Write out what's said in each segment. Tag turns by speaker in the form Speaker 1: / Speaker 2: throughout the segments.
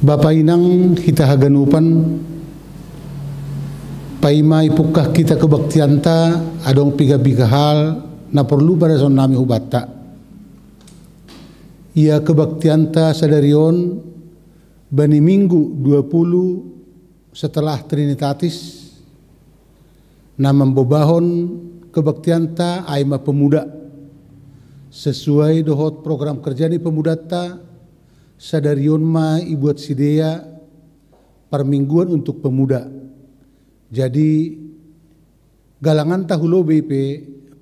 Speaker 1: Bapak inang kita haganupan paimai pukah kita kebaktianta adong piga-piga hal na perlu pada son nami hubatta. Ia kebaktianta sadarion bani minggu 20 setelah Trinitatis na membobahon kebaktianta aima pemuda sesuai dohot program kerja di pemuda ta sadarion ma ibuat sidea permingguan untuk pemuda. Jadi galangan tahulo BP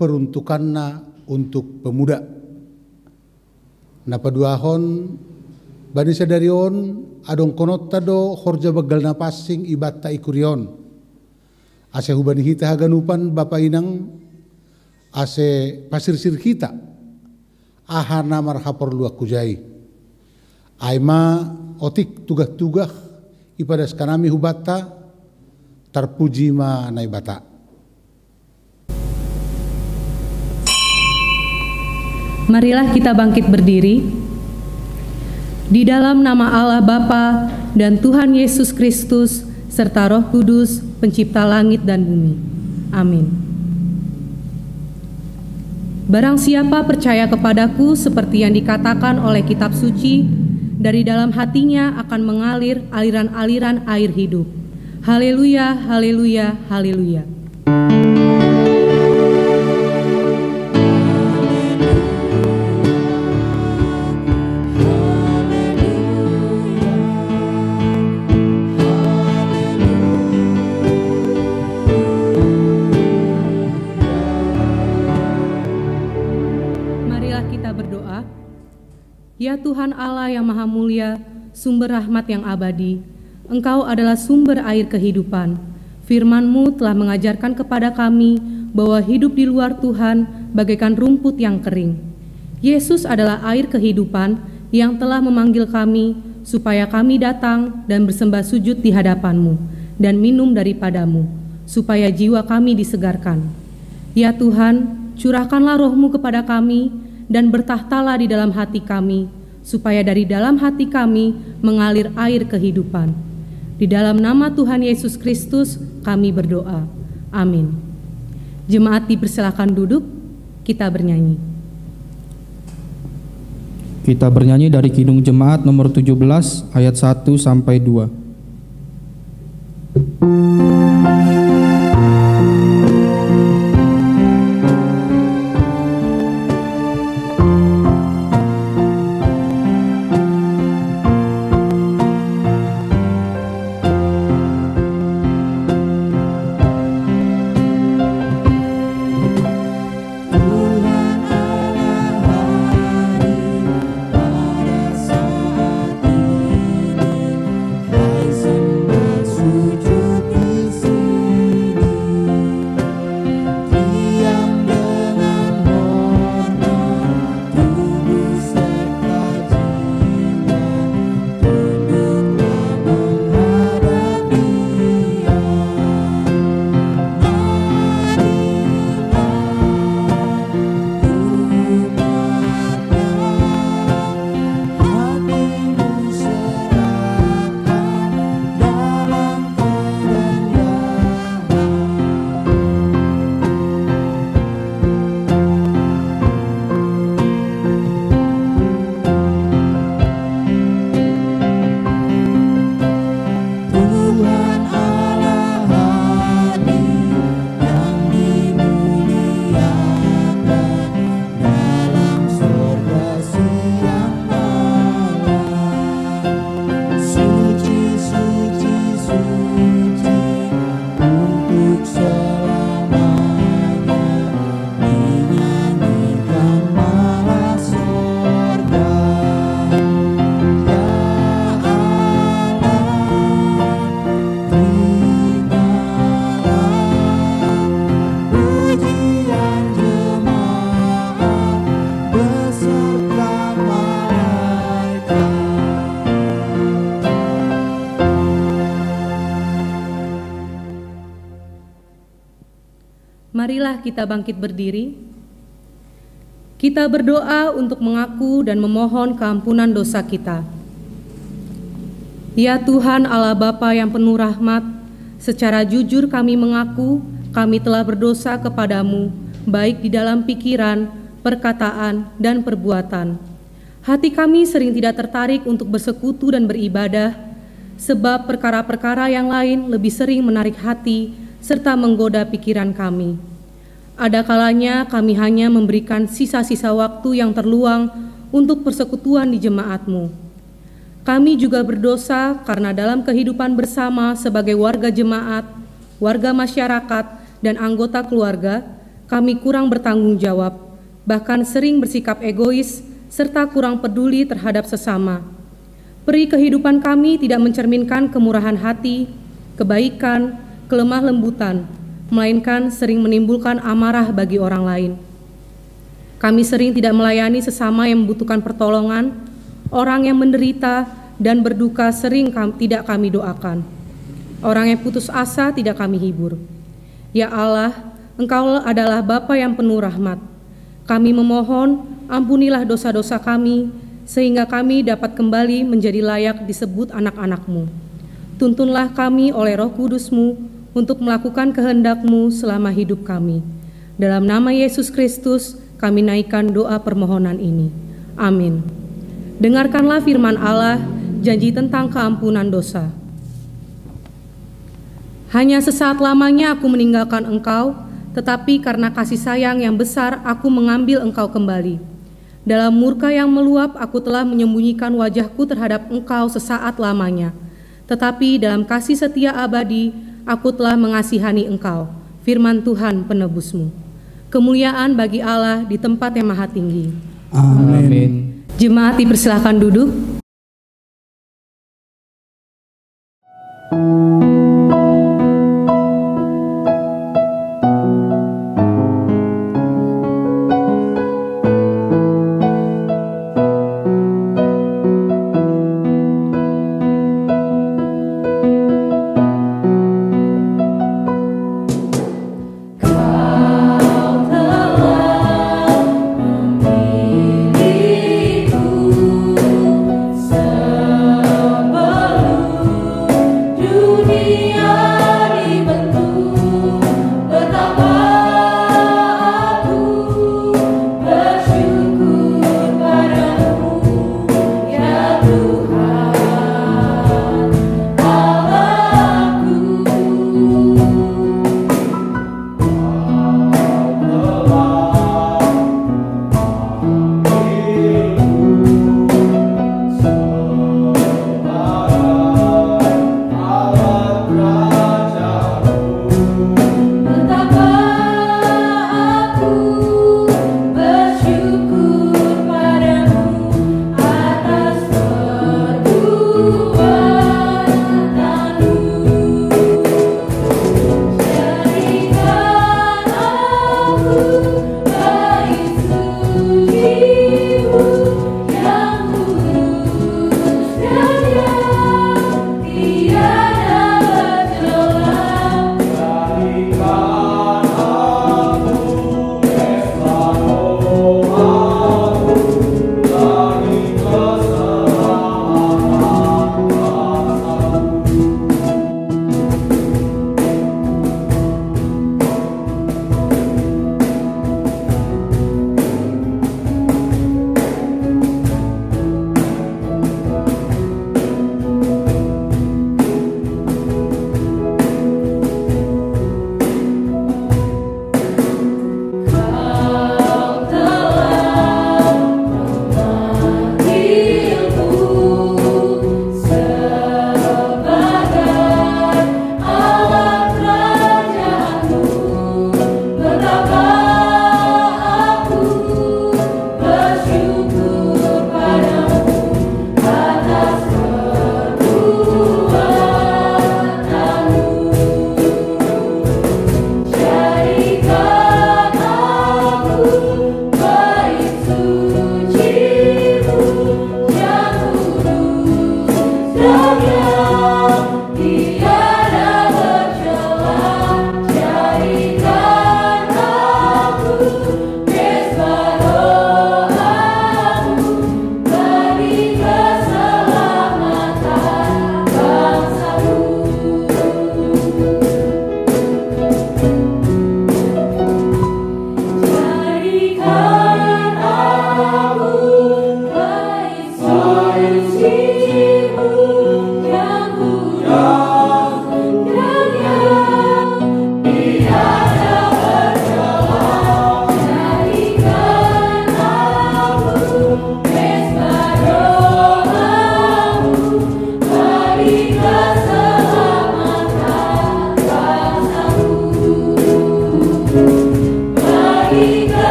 Speaker 1: peruntukanna untuk pemuda. Napa duahon bani sadarion adong konot tado horja bagal na passing ibatta ikurion. Ase hubani hita haganupan Bapak inang ase pasirsir kita ahana marhapor luak kujai. Aima otik tugah-tugah ipadas kanami hubata terpuji ma naibata.
Speaker 2: Marilah kita bangkit berdiri. Di dalam nama Allah Bapa dan Tuhan Yesus Kristus serta Roh Kudus, pencipta langit dan bumi. Amin. Barang siapa percaya kepadaku seperti yang dikatakan oleh kitab suci, dari dalam hatinya akan mengalir aliran-aliran air hidup. Haleluya, haleluya, haleluya. Marilah kita berdoa. Ya Tuhan Allah yang Maha Mulia, sumber rahmat yang abadi, Engkau adalah sumber air kehidupan. Firman-Mu telah mengajarkan kepada kami bahwa hidup di luar Tuhan bagaikan rumput yang kering. Yesus adalah air kehidupan yang telah memanggil kami supaya kami datang dan bersembah sujud di hadapan-Mu dan minum daripada-Mu, supaya jiwa kami disegarkan. Ya Tuhan, curahkanlah Roh-Mu kepada kami dan bertahtalah di dalam hati kami, supaya dari dalam hati kami mengalir air kehidupan. Di dalam nama Tuhan Yesus Kristus kami berdoa. Amin. Jemaat dipersilakan duduk, kita bernyanyi.
Speaker 3: Kita bernyanyi dari Kidung Jemaat nomor 17 ayat 1 sampai 2.
Speaker 2: Marilah kita bangkit berdiri. Kita berdoa untuk mengaku dan memohon keampunan dosa kita. Ya Tuhan Allah Bapa yang penuh rahmat, secara jujur kami mengaku kami telah berdosa kepadamu, baik di dalam pikiran, perkataan, dan perbuatan. Hati kami sering tidak tertarik untuk bersekutu dan beribadah, sebab perkara-perkara yang lain lebih sering menarik hati serta menggoda pikiran kami. Ada kalanya kami hanya memberikan sisa-sisa waktu yang terluang untuk persekutuan di jemaat-Mu. Kami juga berdosa karena dalam kehidupan bersama sebagai warga jemaat, warga masyarakat, dan anggota keluarga, kami kurang bertanggung jawab, bahkan sering bersikap egois, serta kurang peduli terhadap sesama. Peri kehidupan kami tidak mencerminkan kemurahan hati, kebaikan, kelemah lembutan, melainkan sering menimbulkan amarah bagi orang lain. Kami sering tidak melayani sesama yang membutuhkan pertolongan, orang yang menderita dan berduka sering tidak kami doakan. Orang yang putus asa tidak kami hibur. Ya Allah, Engkau adalah Bapa yang penuh rahmat. Kami memohon, ampunilah dosa-dosa kami, sehingga kami dapat kembali menjadi layak disebut anak-anak-Mu. Tuntunlah kami oleh Roh Kudus-Mu untuk melakukan kehendak-Mu selama hidup kami. Dalam nama Yesus Kristus, kami naikkan doa permohonan ini. Amin. Dengarkanlah firman Allah, janji tentang keampunan dosa. Hanya sesaat lamanya aku meninggalkan engkau, tetapi karena kasih sayang yang besar aku mengambil engkau kembali. Dalam murka yang meluap aku telah menyembunyikan wajahku terhadap engkau sesaat lamanya. Tetapi dalam kasih setia abadi, aku telah mengasihani engkau, firman Tuhan penebus-Mu. Kemuliaan bagi Allah di tempat yang maha tinggi.
Speaker 3: Amin.
Speaker 2: Jemaat dipersilakan duduk.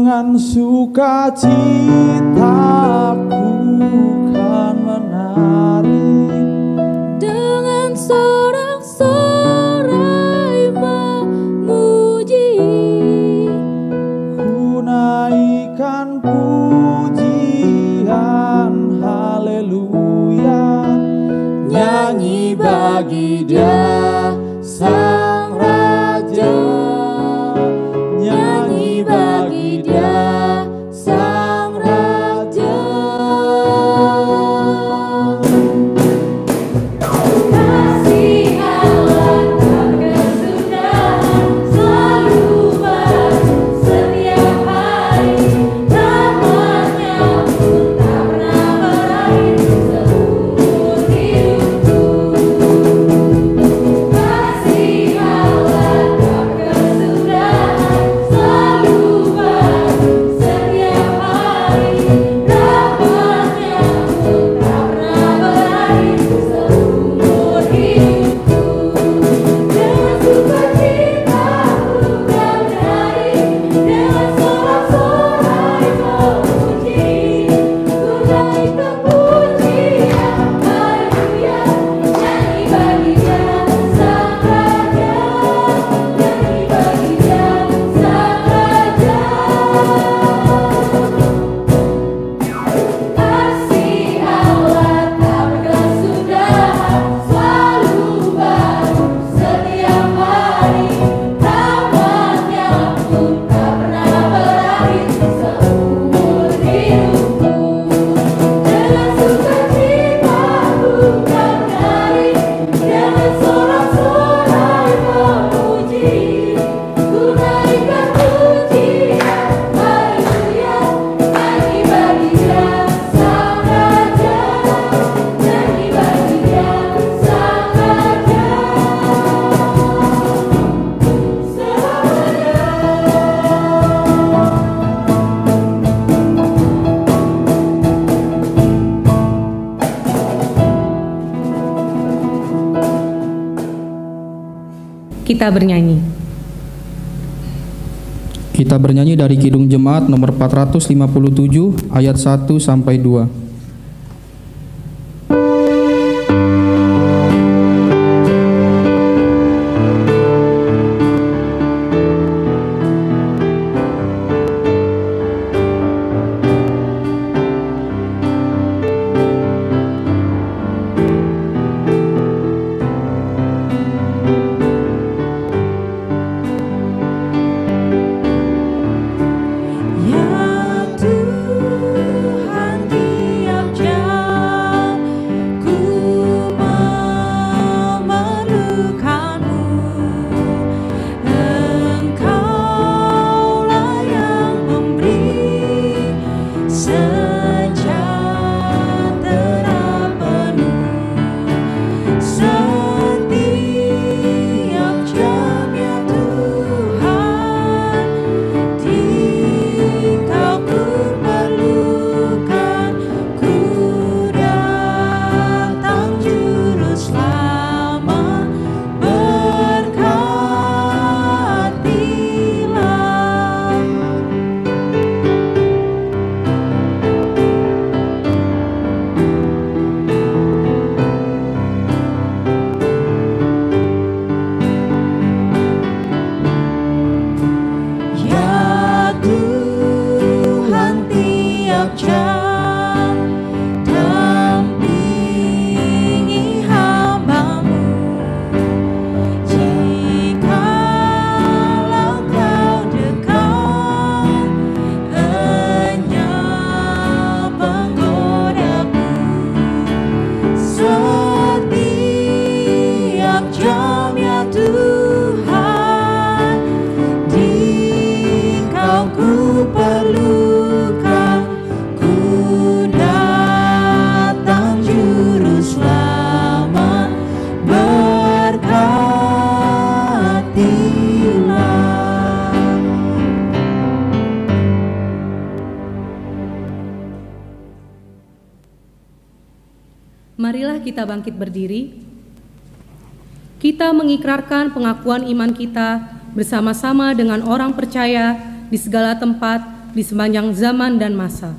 Speaker 4: Dengan sukacitaku kan menari,
Speaker 5: dengan sorak-sorai memuji,
Speaker 4: ku naikkan pujian haleluya, nyanyi bagi Dia Sang Raja, nyanyi bagi Dia Sang Raja.
Speaker 5: kasih Allah tak kesudahan, selalu baru setiap hari, rahmat-Nya pun tak pernah berakhir seumur hidupku. Kasih Allah tak kesudahan, selalu baru setiap hari, rahmat-Nya pun tak pernah berakhir seumur hidupku. Dengan sukacita ku kan menari, dengan sorak-sorai memuji, ku naikkan pujian haleluya, nyanyi bagi Dia Sang Raja, nyanyi bagi Dia Sang Raja. Kasih Allah tak berkesudahan, selalu baru setiap hari, rahmat-Nya pun tak pernah berakhir seumur hidupku. Dengan sukacita ku kan menari, dengan sorak-sorai memuji, ku naikkan pujian haleluya, nyanyi bagi Dia Sang Raja, nyanyi bagi Dia Sang Raja.
Speaker 2: Kita bernyanyi.
Speaker 3: Kita bernyanyi dari Kidung Jemaat nomor 457 ayat 1 sampai 2.
Speaker 5: Ya Tuhan, tiap jam ku memerlukanmu, Engkaulah yang memberi sejahtera penuh. Setiap jam ya Tuhan, Dikau ku perlukan, ku datang Juru Selamat, berkatilah. Ya Tuhan, tiap jam dampingi hamba-Mu. Jikalau Kau dekat, enyah penggodaku. Setiap jam ya Tuhan, Dikau ku perlukan, ku datang Juru Selamat, berkatilah.
Speaker 2: Marilah kita bangkit berdiri. Kita mengikrarkan pengakuan iman kita bersama-sama dengan orang percaya di segala tempat di sepanjang zaman dan masa.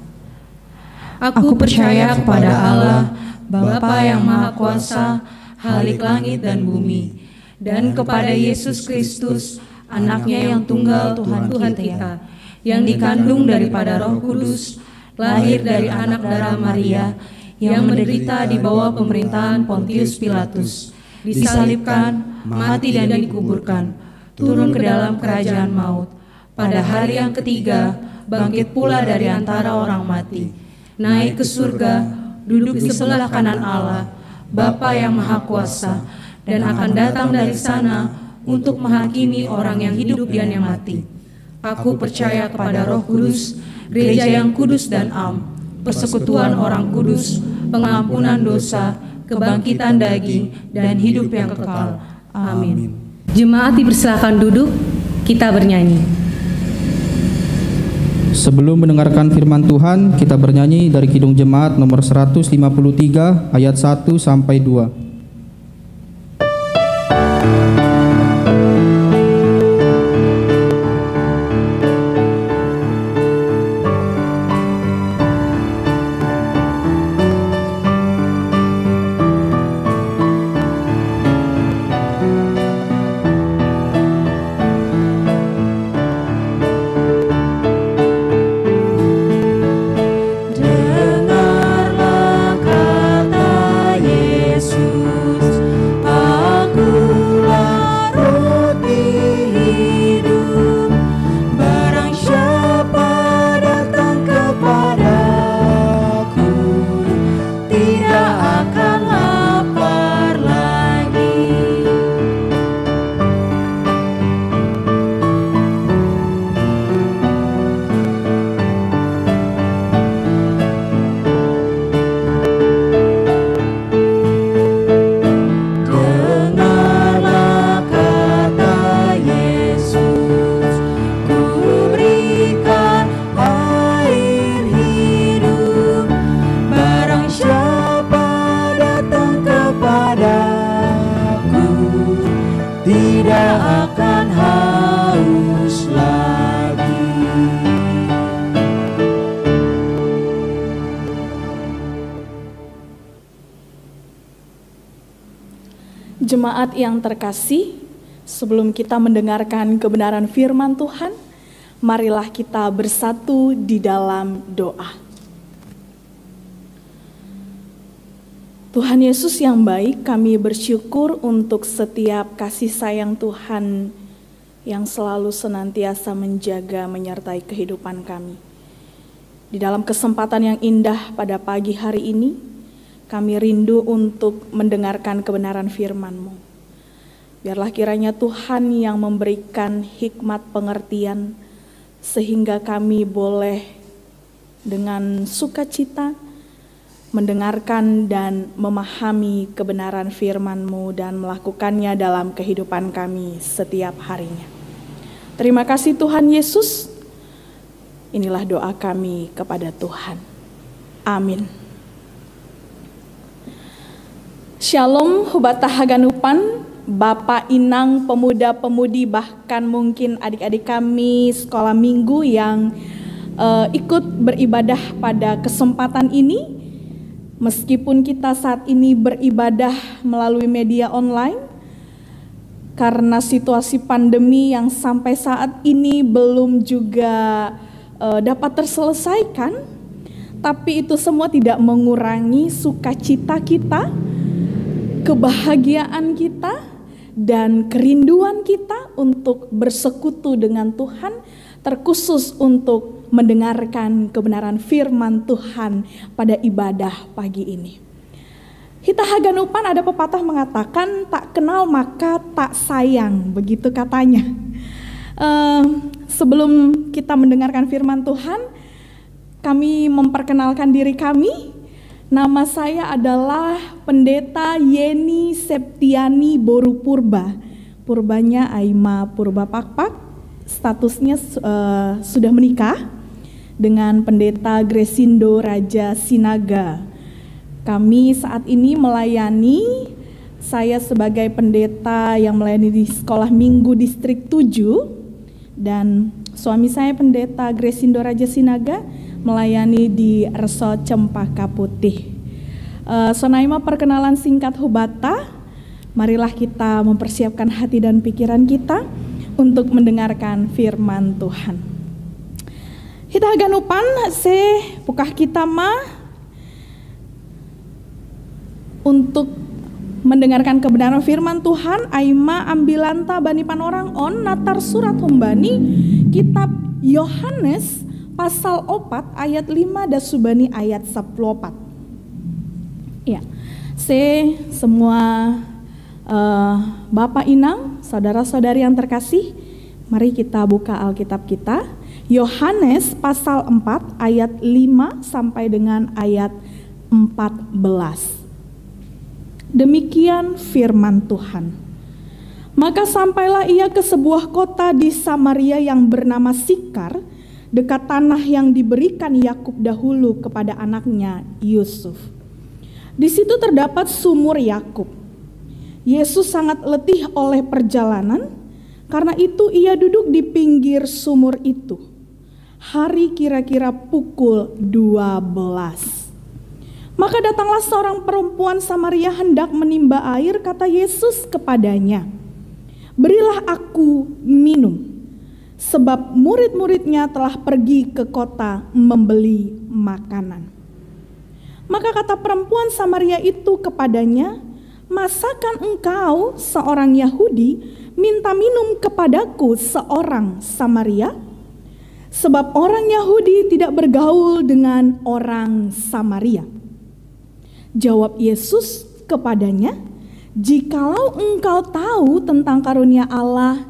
Speaker 4: Aku percaya kepada Allah, Bapa yang Maha Kuasa, Khalik langit dan bumi, dan kepada Yesus Kristus, Anaknya yang tunggal Tuhan kita, yang dikandung daripada Roh Kudus, lahir dari anak darah Maria, yang menderita di bawah pemerintahan Pontius Pilatus, disalibkan, mati dan dikuburkan, turun ke dalam kerajaan maut. Pada hari yang ketiga, bangkit pula dari antara orang mati, naik ke surga, duduk di sebelah kanan Allah, Bapa yang Maha Kuasa, dan akan datang dari sana untuk menghakimi orang yang hidup dan yang mati. Aku percaya kepada Roh Kudus, gereja yang kudus dan am, persekutuan orang kudus, pengampunan dosa, kebangkitan daging, dan hidup yang kekal. Amin.
Speaker 2: Jemaat dipersilakan duduk, kita bernyanyi.
Speaker 3: Sebelum mendengarkan firman Tuhan, kita bernyanyi dari Kidung Jemaat nomor 153 ayat 1 sampai 2.
Speaker 6: Jemaat yang terkasih, sebelum kita mendengarkan kebenaran firman Tuhan, marilah kita bersatu di dalam doa. Tuhan Yesus yang baik, kami bersyukur untuk setiap kasih sayang Tuhan yang selalu senantiasa menjaga menyertai kehidupan kami. Di dalam kesempatan yang indah pada pagi hari ini, kami rindu untuk mendengarkan kebenaran firman-Mu. Biarlah kiranya Tuhan yang memberikan hikmat pengertian, sehingga kami boleh dengan sukacita mendengarkan dan memahami kebenaran firman-Mu dan melakukannya dalam kehidupan kami setiap harinya. Terima kasih Tuhan Yesus. Inilah doa kami kepada Tuhan. Amin. Shalom Hubata Haganupan, Bapak Inang, pemuda-pemudi, bahkan mungkin adik-adik kami sekolah minggu yang ikut beribadah pada kesempatan ini. Meskipun kita saat ini beribadah melalui media online, karena situasi pandemi yang sampai saat ini belum juga dapat terselesaikan, tapi itu semua tidak mengurangi sukacita kita, kebahagiaan kita, dan kerinduan kita untuk bersekutu dengan Tuhan, terkhusus untuk mendengarkan kebenaran firman Tuhan pada ibadah pagi ini. Hita Haganupan ada pepatah mengatakan, tak kenal maka tak sayang, begitu katanya. Sebelum kita mendengarkan firman Tuhan, kami memperkenalkan diri kami. Nama saya adalah Pendeta Yeni Septiani Boru Purba. Purbanya Aima Purba Pakpak. Statusnya sudah menikah dengan Pendeta Gresindo Raja Sinaga. Kami saat ini melayani, saya sebagai pendeta yang melayani di Sekolah Minggu Distrik 7 dan suami saya Pendeta Gresindo Raja Sinaga melayani di Resort Cempaka Putih. Sonaima perkenalan singkat Hubata. Marilah kita mempersiapkan hati dan pikiran kita untuk mendengarkan firman Tuhan. Kita ganupan se pukah kita untuk mendengarkan kebenaran firman Tuhan. Aima ambilanta bani panorang on natar surat humbani kitab Yohanes pasal 4 ayat 5 dan subani ayat 14. Ya, semua Bapak Inang, saudara-saudari yang terkasih, mari kita buka Alkitab kita. Yohanes pasal 4 ayat 5 sampai dengan ayat 14. Demikian firman Tuhan. Maka sampailah ia ke sebuah kota di Samaria yang bernama Sikar, dekat tanah yang diberikan Yakub dahulu kepada anaknya Yusuf. Di situ terdapat sumur Yakub. Yesus sangat letih oleh perjalanan, karena itu ia duduk di pinggir sumur itu. Hari kira-kira pukul 12. Maka datanglah seorang perempuan Samaria hendak menimba air, kata Yesus kepadanya, "Berilah aku minum, sebab murid-muridnya telah pergi ke kota membeli makanan." Maka kata perempuan Samaria itu kepadanya, "Masakan engkau seorang Yahudi minta minum kepadaku seorang Samaria? Sebab orang Yahudi tidak bergaul dengan orang Samaria." Jawab Yesus kepadanya, "Jikalau engkau tahu tentang karunia Allah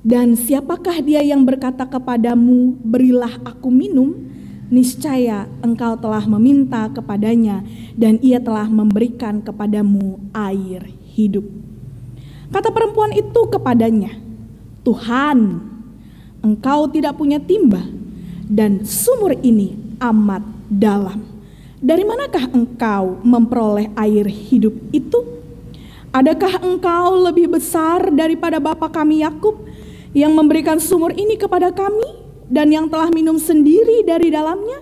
Speaker 6: dan siapakah dia yang berkata kepadamu, 'Berilah aku minum,' niscaya engkau telah meminta kepadanya dan ia telah memberikan kepadamu air hidup." Kata perempuan itu kepadanya, "Tuhan, engkau tidak punya timba dan sumur ini amat dalam. Dari manakah engkau memperoleh air hidup itu? Adakah engkau lebih besar daripada bapa kami Yakub yang memberikan sumur ini kepada kami dan yang telah minum sendiri dari dalamnya,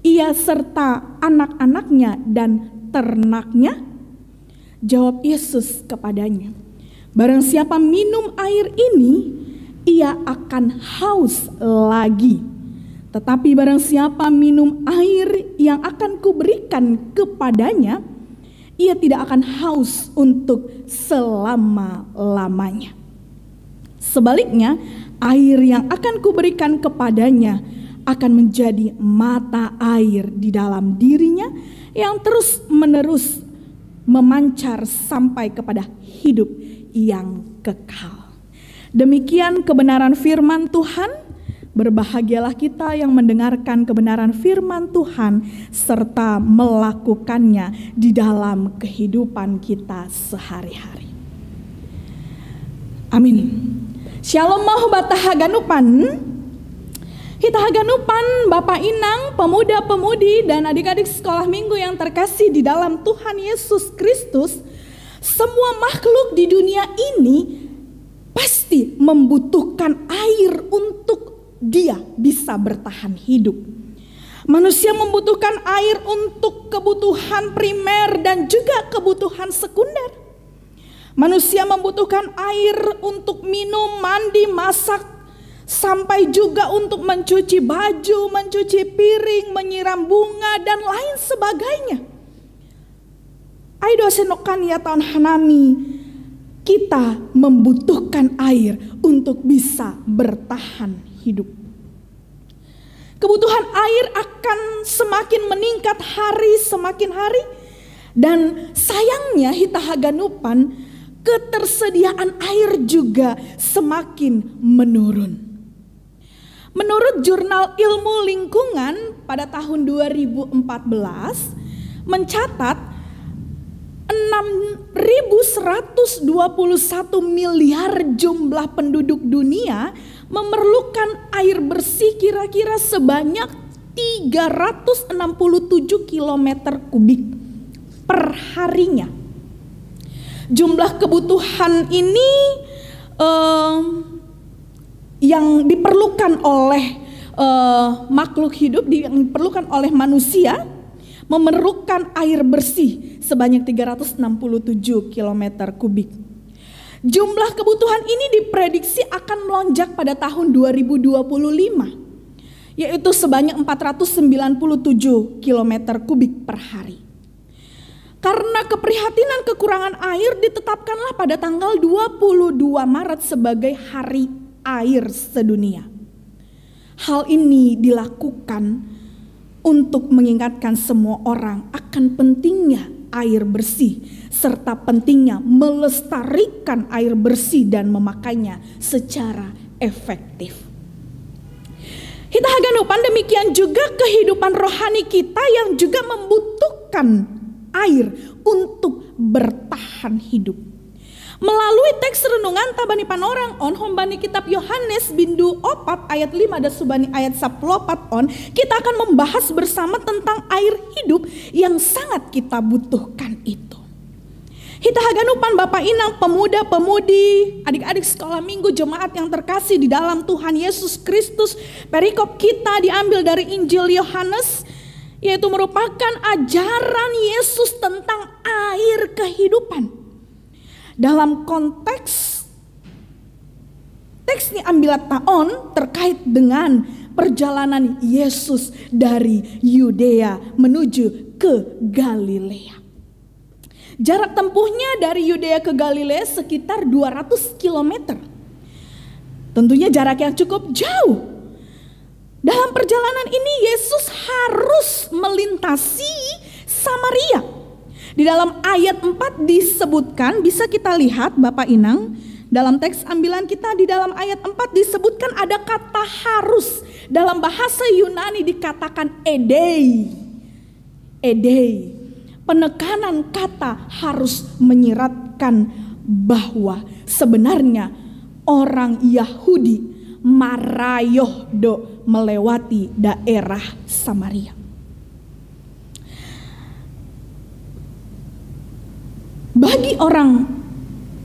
Speaker 6: ia serta anak-anaknya dan ternaknya?" Jawab Yesus kepadanya, "Barang siapa minum air ini, ia akan haus lagi. Tetapi barang siapa minum air yang akan kuberikan kepadanya, ia tidak akan haus untuk selama-lamanya. Sebaliknya, air yang akan kuberikan kepadanya akan menjadi mata air di dalam dirinya yang terus-menerus memancar sampai kepada hidup yang kekal." Demikian kebenaran firman Tuhan. Berbahagialah kita yang mendengarkan kebenaran firman Tuhan serta melakukannya di dalam kehidupan kita sehari-hari. Amin. Shalom mahubata haganupan. Kita haganupan Bapak Inang, pemuda-pemudi dan adik-adik sekolah minggu yang terkasih di dalam Tuhan Yesus Kristus. Semua makhluk di dunia ini pasti membutuhkan air untuk dia bisa bertahan hidup. Manusia membutuhkan air untuk kebutuhan primer dan juga kebutuhan sekunder. Manusia membutuhkan air untuk minum, mandi, masak, sampai juga untuk mencuci baju, mencuci piring, menyiram bunga, dan lain sebagainya. Aido senokan ya tahun hanami, kita membutuhkan air untuk bisa bertahan hidup. Kebutuhan air akan semakin meningkat hari semakin hari, dan sayangnya hitahaganupan ketersediaan air juga semakin menurun. Menurut Jurnal Ilmu Lingkungan pada tahun 2014 mencatat 6.121 miliar jumlah penduduk dunia memerlukan air bersih kira-kira sebanyak 367 km kubik per harinya. Jumlah kebutuhan ini yang diperlukan oleh makhluk hidup, yang diperlukan oleh manusia, memerlukan air bersih sebanyak 367 km kubik. Jumlah kebutuhan ini diprediksi akan melonjak pada tahun 2025, yaitu sebanyak 497 km kubik per hari. Karena keprihatinan kekurangan air, ditetapkanlah pada tanggal 22 Maret sebagai Hari Air Sedunia. Hal ini dilakukan untuk mengingatkan semua orang akan pentingnya air bersih, serta pentingnya melestarikan air bersih dan memakainya secara efektif. Kita haganupan demikian juga kehidupan rohani kita yang juga membutuhkan air untuk bertahan hidup. Melalui teks renungan tabani panorang on hombani kitab Yohanes bindu 4 ayat 5 dan subani ayat 14 on, kita akan membahas bersama tentang air hidup yang sangat kita butuhkan itu. Kita haganupan Bapak Inang, pemuda-pemudi, adik-adik sekolah minggu, jemaat yang terkasih di dalam Tuhan Yesus Kristus. Perikop kita diambil dari Injil Yohanes, yaitu merupakan ajaran Yesus tentang air kehidupan. Dalam konteks teks ini ambil taon terkait dengan perjalanan Yesus dari Yudea menuju ke Galilea. Jarak tempuhnya dari Yudea ke Galilea sekitar 200 km. Tentunya jarak yang cukup jauh. Dalam perjalanan ini Yesus harus melintasi Samaria. Di dalam ayat 4 disebutkan, bisa kita lihat Bapak Inang, dalam teks ambilan kita di dalam ayat 4 disebutkan ada kata harus. Dalam bahasa Yunani dikatakan edei. Edei. Penekanan kata harus menyiratkan bahwa sebenarnya orang Yahudi marayohdo melewati daerah Samaria. Bagi orang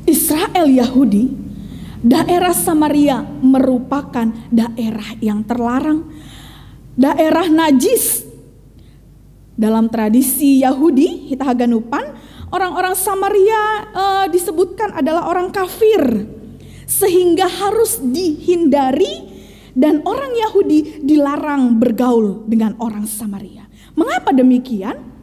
Speaker 6: Israel Yahudi, daerah Samaria merupakan daerah yang terlarang, daerah najis. Dalam tradisi Yahudi, kita haganupan, orang-orang Samaria disebutkan adalah orang kafir, sehingga harus dihindari dan orang Yahudi dilarang bergaul dengan orang Samaria. Mengapa demikian?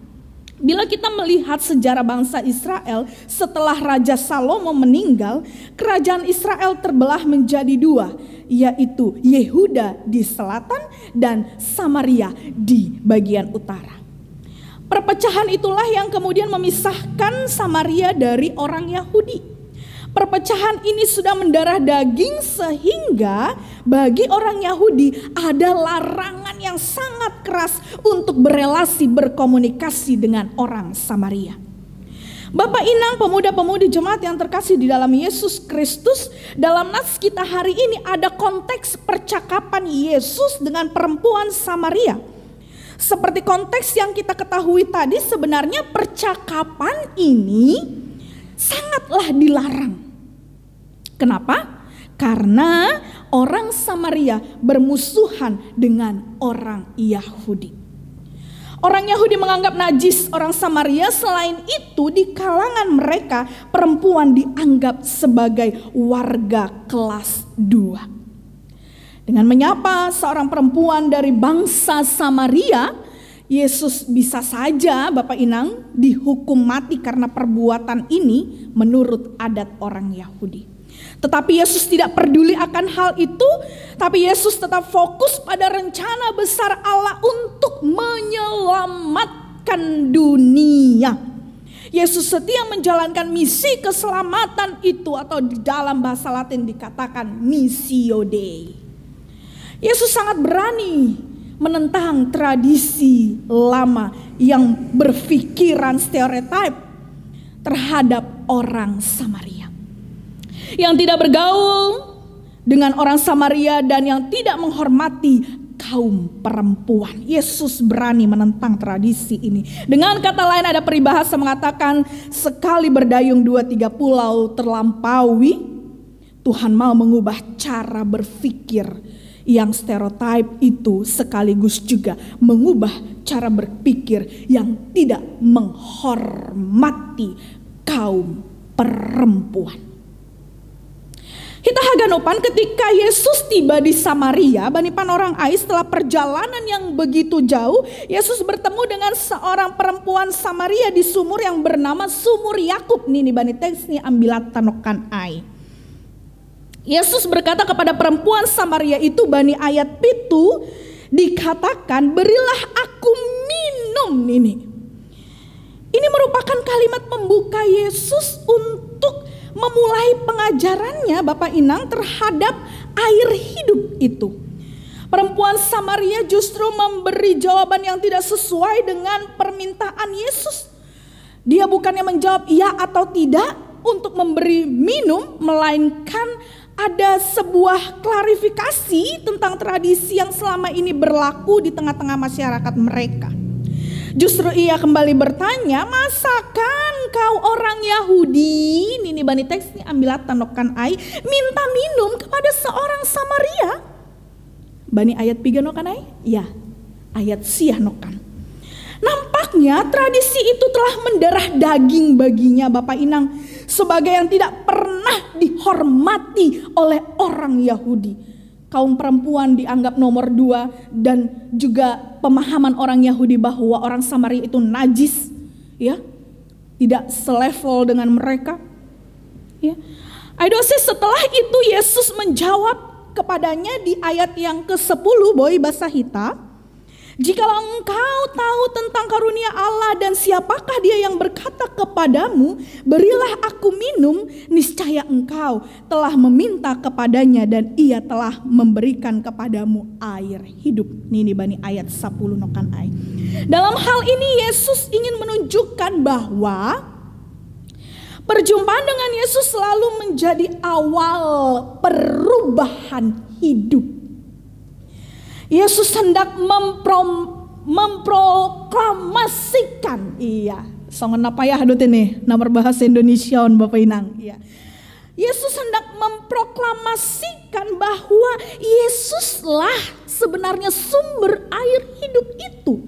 Speaker 6: Bila kita melihat sejarah bangsa Israel setelah Raja Salomo meninggal, kerajaan Israel terbelah menjadi dua, yaitu Yehuda di selatan dan Samaria di bagian utara. Perpecahan itulah yang kemudian memisahkan Samaria dari orang Yahudi. Perpecahan ini sudah mendarah daging sehingga bagi orang Yahudi ada larangan yang sangat keras untuk berelasi, berkomunikasi dengan orang Samaria. Bapak Inang, pemuda-pemudi jemaat yang terkasih di dalam Yesus Kristus, dalam nas kita hari ini ada konteks percakapan Yesus dengan perempuan Samaria. Seperti konteks yang kita ketahui tadi, sebenarnya percakapan ini sangatlah dilarang. Kenapa? Karena orang Samaria bermusuhan dengan orang Yahudi. Orang Yahudi menganggap najis orang Samaria. Selain itu, di kalangan mereka perempuan dianggap sebagai warga kelas 2. Dengan menyapa seorang perempuan dari bangsa Samaria, Yesus bisa saja Bapak Inang dihukum mati karena perbuatan ini menurut adat orang Yahudi. Tetapi Yesus tidak peduli akan hal itu, tapi Yesus tetap fokus pada rencana besar Allah untuk menyelamatkan dunia. Yesus setia menjalankan misi keselamatan itu, atau di dalam bahasa Latin dikatakan missio Dei. Yesus sangat berani menentang tradisi lama yang berpikiran stereotip terhadap orang Samaria, yang tidak bergaul dengan orang Samaria dan yang tidak menghormati kaum perempuan. Yesus berani menentang tradisi ini. Dengan kata lain, ada peribahasa mengatakan sekali berdayung 2-3 pulau terlampaui, Tuhan mau mengubah cara berpikir yang stereotip itu, sekaligus juga mengubah cara berpikir yang tidak menghormati kaum perempuan. Kita haganopan ketika Yesus tiba di Samaria, banipan orang ai, setelah perjalanan yang begitu jauh, Yesus bertemu dengan seorang perempuan Samaria di sumur yang bernama Sumur Yakub. Nih bani teks nih ambilat tanokan ai. Yesus berkata kepada perempuan Samaria itu, bani ayat pitu, dikatakan, berilah aku minum ini. Ini merupakan kalimat pembuka Yesus untuk memulai pengajarannya Bapak Inang terhadap air hidup itu. Perempuan Samaria justru memberi jawaban yang tidak sesuai dengan permintaan Yesus. Dia bukannya menjawab iya atau tidak untuk memberi minum, melainkan ada sebuah klarifikasi tentang tradisi yang selama ini berlaku di tengah-tengah masyarakat mereka. Justru ia kembali bertanya, masakan kau orang Yahudi, ini bani teks ini ambilat tanokan ai, minta minum kepada seorang Samaria? Bani ayat piga nokan ai? Ya, ayat siah nokan. Nampaknya tradisi itu telah mendarah daging baginya Bapak Inang, sebagai yang tidak pernah dihormati oleh orang Yahudi. Kaum perempuan dianggap nomor 2, dan juga pemahaman orang Yahudi bahwa orang Samaria itu najis, ya, tidak selevel dengan mereka. Ya. Setelah itu Yesus menjawab kepadanya di ayat yang ke-10, boy basahita, jikalau engkau tahu tentang karunia Allah dan siapakah dia yang berkata kepadamu, berilah aku minum, niscaya engkau telah meminta kepadanya dan ia telah memberikan kepadamu air hidup. Ini bani ayat 10 nokan ai. Dalam hal ini Yesus ingin menunjukkan bahwa perjumpaan dengan Yesus selalu menjadi awal perubahan hidup. Yesus hendak memproklamasikan, iya, songon apa ya hadut ini, nomor bahasa Indonesia Bapak Inang, iya. Yesus hendak memproklamasikan bahwa Yesuslah sebenarnya sumber air hidup itu.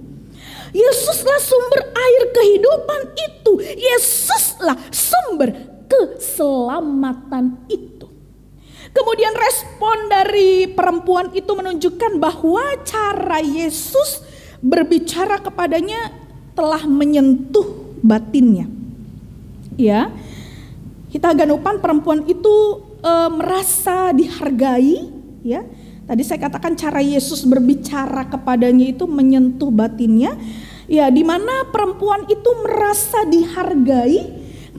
Speaker 6: Yesuslah sumber air kehidupan itu. Yesuslah sumber keselamatan itu. Kemudian respon dari perempuan itu menunjukkan bahwa cara Yesus berbicara kepadanya telah menyentuh batinnya. Ya, kita ganupan perempuan itu merasa dihargai. Ya, tadi saya katakan cara Yesus berbicara kepadanya itu menyentuh batinnya. Ya, di mana perempuan itu merasa dihargai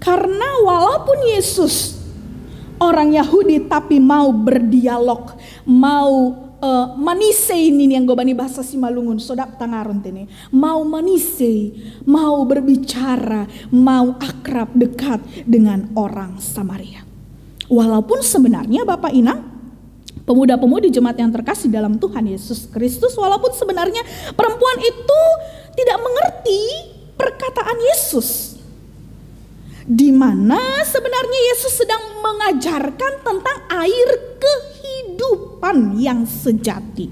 Speaker 6: karena walaupun Yesus orang Yahudi tapi mau berdialog, mau manisei ini yang gue bani bahasa Simalungun, sodap tangarun ini, mau manisei, mau berbicara, mau akrab dekat dengan orang Samaria. Walaupun sebenarnya Bapak Inang, pemuda-pemudi jemaat yang terkasih dalam Tuhan Yesus Kristus, walaupun sebenarnya perempuan itu tidak mengerti perkataan Yesus, di mana sebenarnya Yesus sedang mengajarkan tentang air kehidupan yang sejati.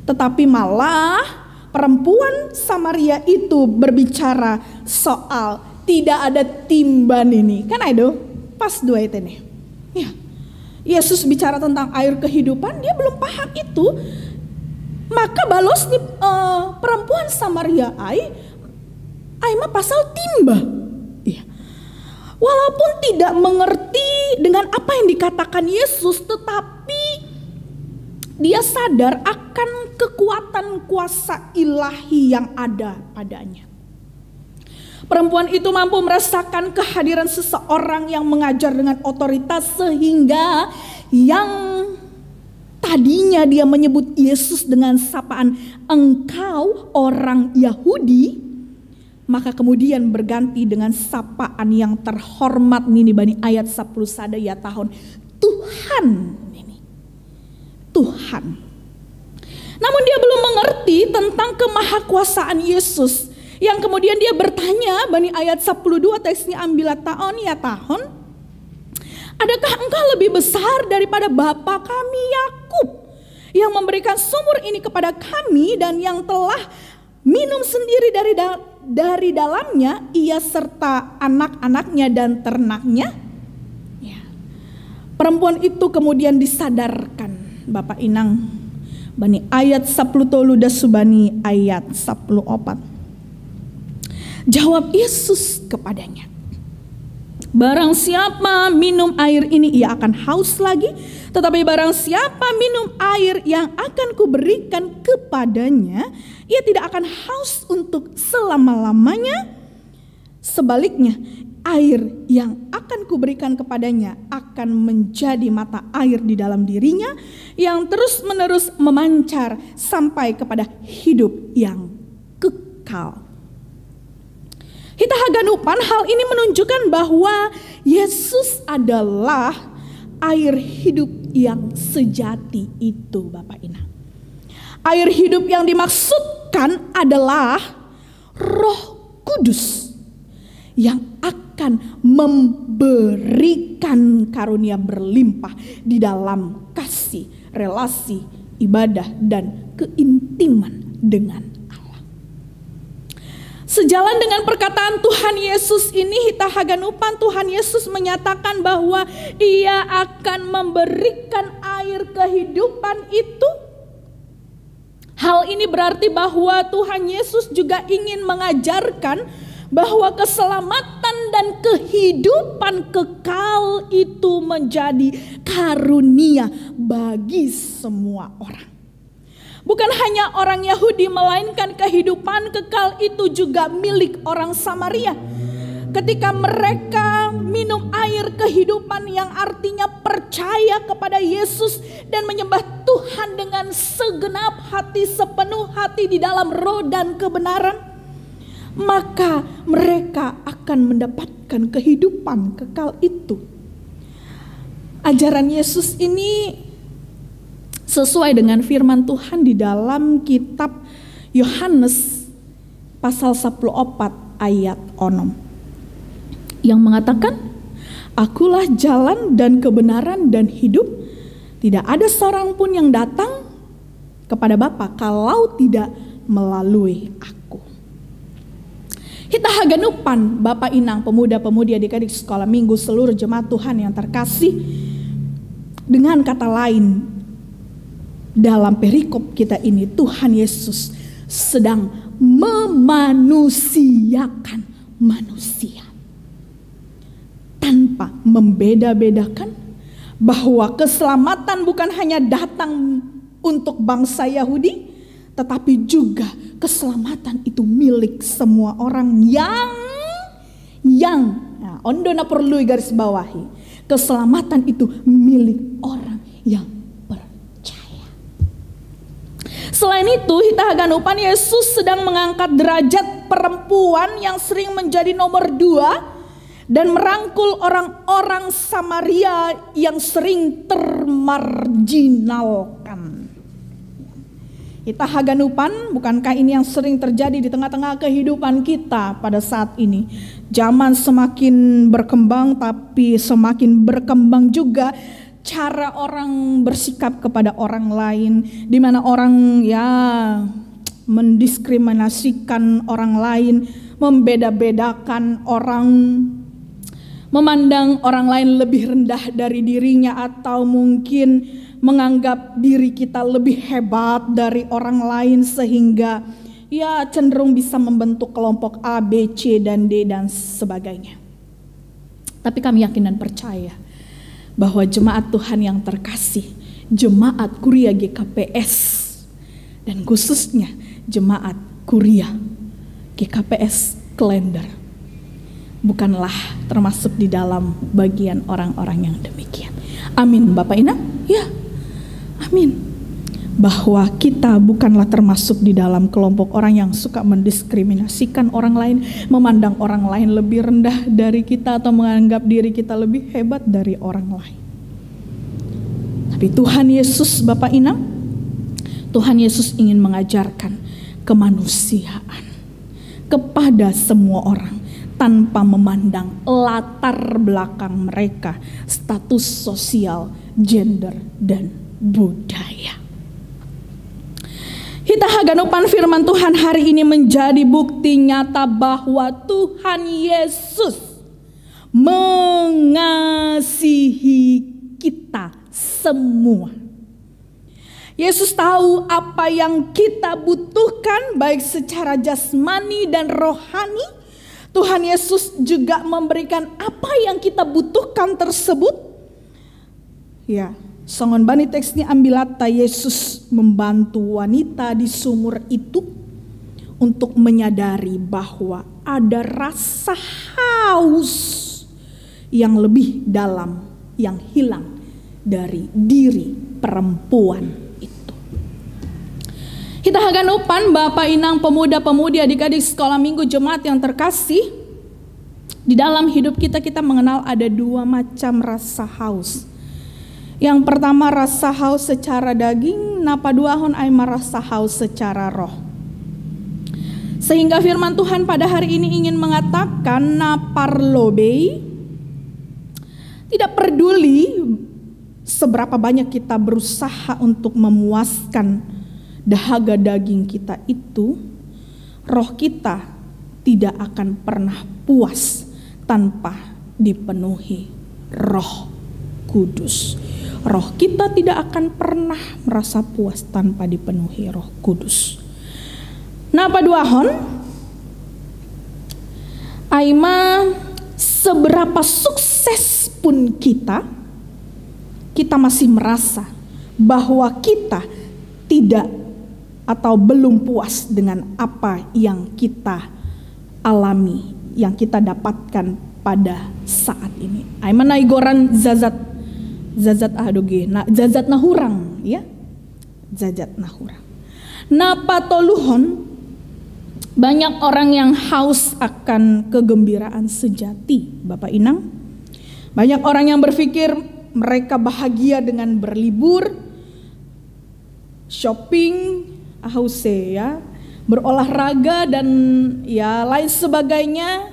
Speaker 6: Tetapi malah perempuan Samaria itu berbicara soal tidak ada timban ini. Kan ada pas dua itu nih. Ya. Yesus bicara tentang air kehidupan, dia belum paham itu. Maka balos nih perempuan Samaria ai mah pasal timba. Iya. Walaupun tidak mengerti dengan apa yang dikatakan Yesus, tetapi dia sadar akan kekuatan kuasa ilahi yang ada padanya. Perempuan itu mampu merasakan kehadiran seseorang yang mengajar dengan otoritas, sehingga yang tadinya dia menyebut Yesus dengan sapaan engkau orang Yahudi, maka kemudian berganti dengan sapaan yang terhormat ini bani ayat 10 sada ya tahun Tuhan ini. Tuhan. Namun dia belum mengerti tentang kemahakuasaan Yesus, yang kemudian dia bertanya bani ayat 12 teksnya ambil tahun ya tahun. Adakah engkau lebih besar daripada bapa kami Yakub yang memberikan sumur ini kepada kami dan yang telah minum sendiri dari dalamnya, ia serta anak-anaknya dan ternaknya? Ya. Perempuan itu kemudian disadarkan, Bapak Inang, bani ayat 10 da subani ayat 14. Jawab Yesus kepadanya, barang siapa minum air ini ia akan haus lagi, tetapi barang siapa minum air yang akan kuberikan kepadanya, ia tidak akan haus untuk selama-lamanya. Sebaliknya, air yang akan kuberikan kepadanya akan menjadi mata air di dalam dirinya yang terus-menerus memancar sampai kepada hidup yang kekal. Hita haganupan, hal ini menunjukkan bahwa Yesus adalah air hidup yang sejati itu, Bapak Ina. Air hidup yang dimaksudkan adalah Roh Kudus yang akan memberikan karunia berlimpah di dalam kasih, relasi, ibadah, dan keintiman dengan Allah. Sejalan dengan perkataan Tuhan Yesus ini, hita haganupan, Tuhan Yesus menyatakan bahwa Ia akan memberikan air kehidupan itu. Hal ini berarti bahwa Tuhan Yesus juga ingin mengajarkan bahwa keselamatan dan kehidupan kekal itu menjadi karunia bagi semua orang. Bukan hanya orang Yahudi, melainkan kehidupan kekal itu juga milik orang Samaria. Ketika mereka minum air kehidupan yang artinya percaya kepada Yesus dan menyembah Tuhan dengan segenap hati, sepenuh hati di dalam roh dan kebenaran, maka mereka akan mendapatkan kehidupan kekal itu. Ajaran Yesus ini sesuai dengan firman Tuhan di dalam kitab Yohanes pasal 14 ayat 6 yang mengatakan, akulah jalan dan kebenaran dan hidup, tidak ada seorang pun yang datang kepada Bapa kalau tidak melalui aku. Hita haganupan, Bapak Inang, pemuda-pemudi, adik-adik sekolah minggu, seluruh jemaat Tuhan yang terkasih, dengan kata lain, dalam perikop kita ini Tuhan Yesus sedang memanusiakan manusia tanpa membeda-bedakan bahwa keselamatan bukan hanya datang untuk bangsa Yahudi, tetapi juga keselamatan itu milik semua orang yang ondona perlu garis bawahi, keselamatan itu milik orang yang percaya. Selain itu, hita haganupan, Yesus sedang mengangkat derajat perempuan yang sering menjadi nomor 2 dan merangkul orang-orang Samaria yang sering termarginalkan. Hita haganupan, bukankah ini yang sering terjadi di tengah-tengah kehidupan kita pada saat ini? Zaman semakin berkembang, tapi semakin berkembang juga cara orang bersikap kepada orang lain, di mana orang mendiskriminasikan orang lain, membeda-bedakan orang, memandang orang lain lebih rendah dari dirinya, atau mungkin menganggap diri kita lebih hebat dari orang lain, sehingga cenderung bisa membentuk kelompok A, B, C, dan D dan sebagainya. Tapi kami yakin dan percaya bahwa jemaat Tuhan yang terkasih, jemaat Kuria GKPS, dan khususnya jemaat Kuria GKPS Klender, bukanlah termasuk di dalam bagian orang-orang yang demikian. Amin, Bapak Ina? Ya, amin. Bahwa kita bukanlah termasuk di dalam kelompok orang yang suka mendiskriminasikan orang lain, memandang orang lain lebih rendah dari kita, atau menganggap diri kita lebih hebat dari orang lain. Tapi Tuhan Yesus, Bapak Ina, Tuhan Yesus ingin mengajarkan kemanusiaan kepada semua orang tanpa memandang latar belakang mereka, status sosial, gender, dan budaya. Kita haganupan firman Tuhan hari ini menjadi bukti nyata bahwa Tuhan Yesus mengasihi kita semua. Yesus tahu apa yang kita butuhkan baik secara jasmani dan rohani. Tuhan Yesus juga memberikan apa yang kita butuhkan tersebut. Ya, songon bani teksnya ambilata Yesus membantu wanita di sumur itu untuk menyadari bahwa ada rasa haus yang lebih dalam yang hilang dari diri perempuan itu. Kita haganupan Bapak Inang, pemuda-pemudi, adik-adik sekolah minggu jemaat yang terkasih. Di dalam hidup kita mengenal ada dua macam rasa haus. Yang pertama rasa haus secara daging, napa duahon aima rasa haus secara roh. Sehingga firman Tuhan pada hari ini ingin mengatakan naparlobei, tidak peduli seberapa banyak kita berusaha untuk memuaskan dahaga daging kita itu, roh kita tidak akan pernah puas tanpa dipenuhi Roh Kudus. Roh kita tidak akan pernah merasa puas tanpa dipenuhi Roh Kudus. Napa duahon? Aima seberapa sukses pun kita masih merasa bahwa kita tidak atau belum puas dengan apa yang kita alami, yang kita dapatkan pada saat ini. Aima naigoran zazat adoge, zazat nahurang, ya, zazat nahurang. Napa toluhon? Banyak orang yang haus akan kegembiraan sejati, Bapak Inang. Banyak orang yang berpikir mereka bahagia dengan berlibur, shopping, ya, berolahraga dan ya lain sebagainya.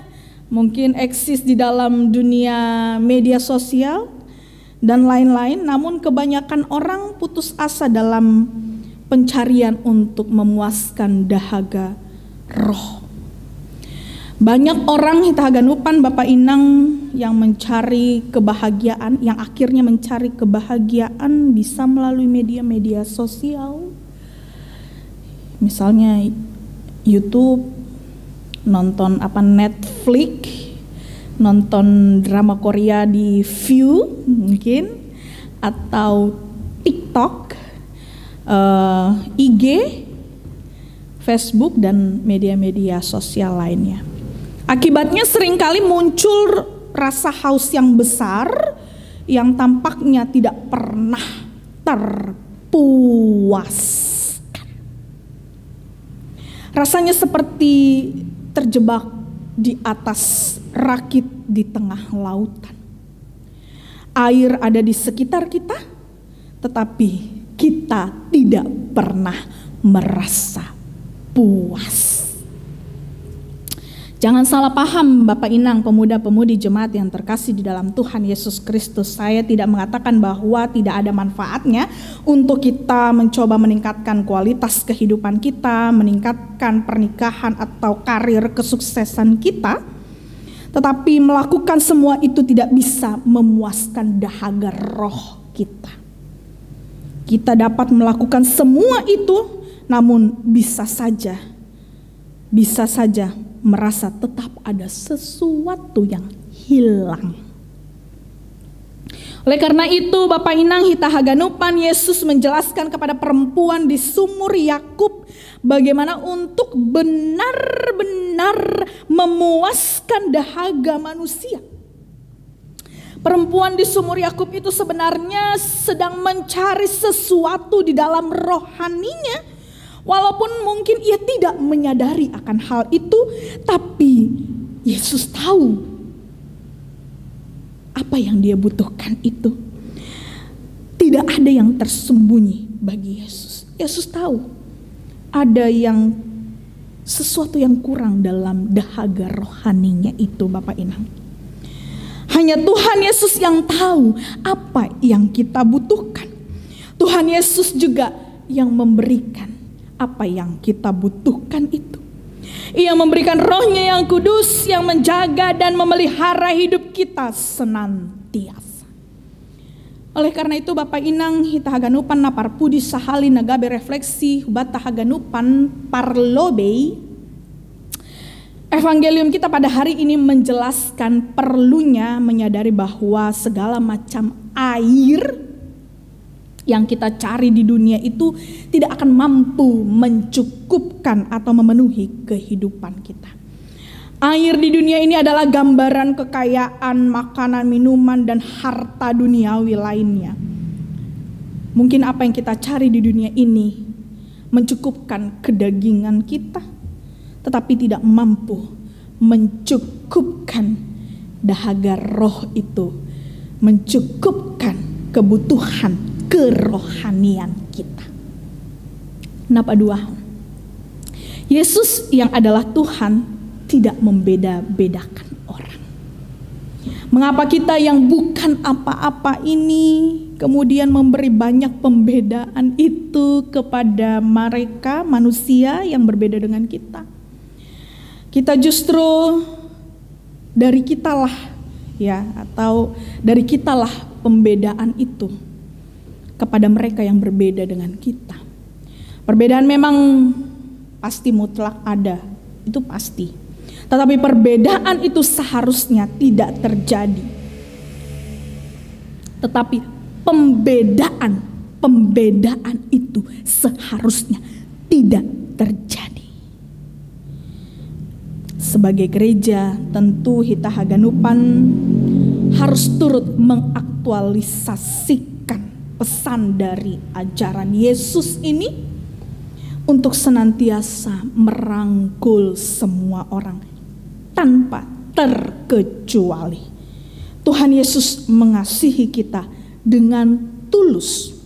Speaker 6: Mungkin eksis di dalam dunia media sosial dan lain-lain. Namun kebanyakan orang putus asa dalam pencarian untuk memuaskan dahaga roh. Banyak orang hitahaganupan Bapak Inang yang mencari kebahagiaan, yang akhirnya mencari kebahagiaan bisa melalui media-media sosial. Misalnya YouTube, nonton Netflix, nonton drama Korea di View mungkin, atau TikTok, IG, Facebook dan media-media sosial lainnya. Akibatnya seringkali muncul rasa haus yang besar yang tampaknya tidak pernah terpuaskan. Rasanya seperti terjebak di atas rakit di tengah lautan. Air ada di sekitar kita, tetapi kita tidak pernah merasa puas. Jangan salah paham Bapak Inang, pemuda-pemudi jemaat yang terkasih di dalam Tuhan Yesus Kristus. Saya tidak mengatakan bahwa tidak ada manfaatnya untuk kita mencoba meningkatkan kualitas kehidupan kita, meningkatkan pernikahan atau karir kesuksesan kita. Tetapi melakukan semua itu tidak bisa memuaskan dahaga roh kita. Kita dapat melakukan semua itu, namun bisa saja merasa tetap ada sesuatu yang hilang. Oleh karena itu Bapak Inang hitahaganupan Yesus menjelaskan kepada perempuan di sumur Yakub bagaimana untuk benar-benar memuaskan dahaga manusia. Perempuan di sumur Yakub itu sebenarnya sedang mencari sesuatu di dalam rohaninya. Walaupun mungkin ia tidak menyadari akan hal itu, tapi Yesus tahu apa yang dia butuhkan itu. Tidak ada yang tersembunyi bagi Yesus. Yesus tahu ada yang sesuatu yang kurang dalam dahaga rohaninya itu, Bapak Inang. Hanya Tuhan Yesus yang tahu apa yang kita butuhkan. Tuhan Yesus juga yang memberikan apa yang kita butuhkan itu. Ia memberikan Roh-Nya yang kudus yang menjaga dan memelihara hidup kita senantiasa. Oleh karena itu Bapak Inang, hita haganupan napar pudi sahali nagabe refleksi hubata haganupan parlobei. Evangelium kita pada hari ini menjelaskan perlunya menyadari bahwa segala macam air yang kita cari di dunia itu tidak akan mampu mencukupkan atau memenuhi kehidupan kita. Air di dunia ini adalah gambaran kekayaan, makanan, minuman, dan harta duniawi lainnya. Mungkin apa yang kita cari di dunia ini mencukupkan kedagingan kita, tetapi tidak mampu mencukupkan dahaga roh itu, mencukupkan kebutuhan kerohanian kita. Kenapa dua? Yesus yang adalah Tuhan tidak membeda-bedakan orang. Mengapa kita yang bukan apa-apa ini kemudian memberi banyak pembedaan itu kepada mereka manusia yang berbeda dengan kita? Kita justru dari kitalah ya, atau dari kitalah pembedaan itu kepada mereka yang berbeda dengan kita. Perbedaan memang pasti mutlak ada, itu pasti. Tetapi perbedaan itu seharusnya tidak terjadi. Tetapi pembedaan itu seharusnya tidak terjadi. Sebagai gereja, tentu hita haganupan harus turut mengaktualisasikan pesan dari ajaran Yesus ini untuk senantiasa merangkul semua orang tanpa terkecuali. Tuhan Yesus mengasihi kita dengan tulus.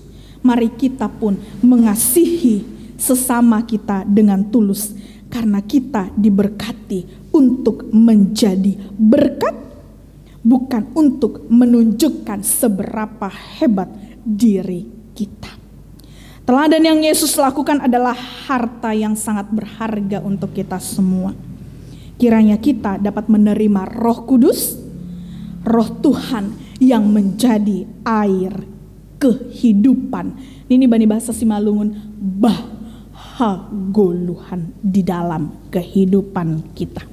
Speaker 6: Mari kita pun mengasihi sesama kita dengan tulus, karena kita diberkati untuk menjadi berkat, bukan untuk menunjukkan seberapa hebat diri kita. Teladan yang Yesus lakukan adalah harta yang sangat berharga untuk kita semua. Kiranya kita dapat menerima Roh Kudus, Roh Tuhan yang menjadi air kehidupan. Ini bani bahasa Simalungun, bahagoluhan di dalam kehidupan kita.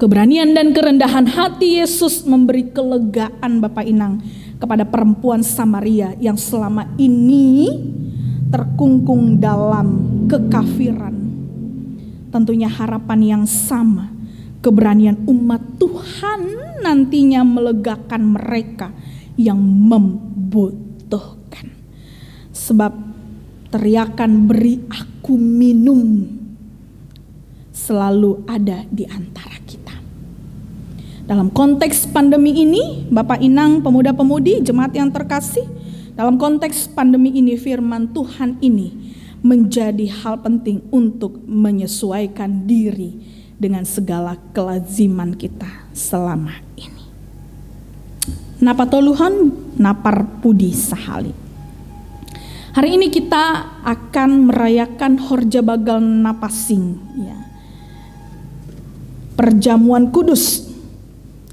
Speaker 6: Keberanian dan kerendahan hati Yesus memberi kelegaan Bapak Inang kepada perempuan Samaria yang selama ini terkungkung dalam kekafiran. Tentunya harapan yang sama, keberanian umat Tuhan nantinya melegakan mereka yang membutuhkan. Sebab teriakan beri aku minum selalu ada di antara kita. Dalam konteks pandemi ini, Bapak Inang, pemuda-pemudi, jemaat yang terkasih, dalam konteks pandemi ini firman Tuhan ini menjadi hal penting untuk menyesuaikan diri dengan segala kelaziman kita selama ini. Napa toluhan, napar pudi sahali. Hari ini kita akan merayakan Horja Bagal Napasing, ya. Perjamuan kudus.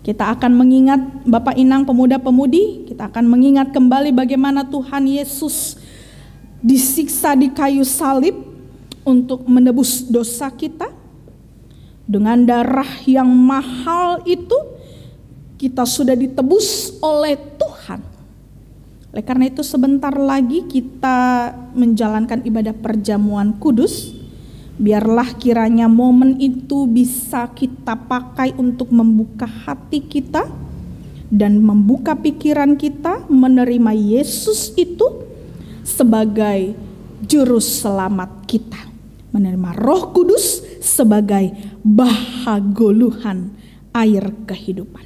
Speaker 6: Kita akan mengingat Bapak Inang, pemuda-pemudi, kita akan mengingat kembali bagaimana Tuhan Yesus disiksa di kayu salib untuk menebus dosa kita. Dengan darah yang mahal itu kita sudah ditebus oleh Tuhan. Oleh karena itu sebentar lagi kita menjalankan ibadah perjamuan kudus. Biarlah kiranya momen itu bisa kita pakai untuk membuka hati kita dan membuka pikiran kita menerima Yesus itu sebagai juru selamat kita, menerima Roh Kudus sebagai bahagoluhan air kehidupan.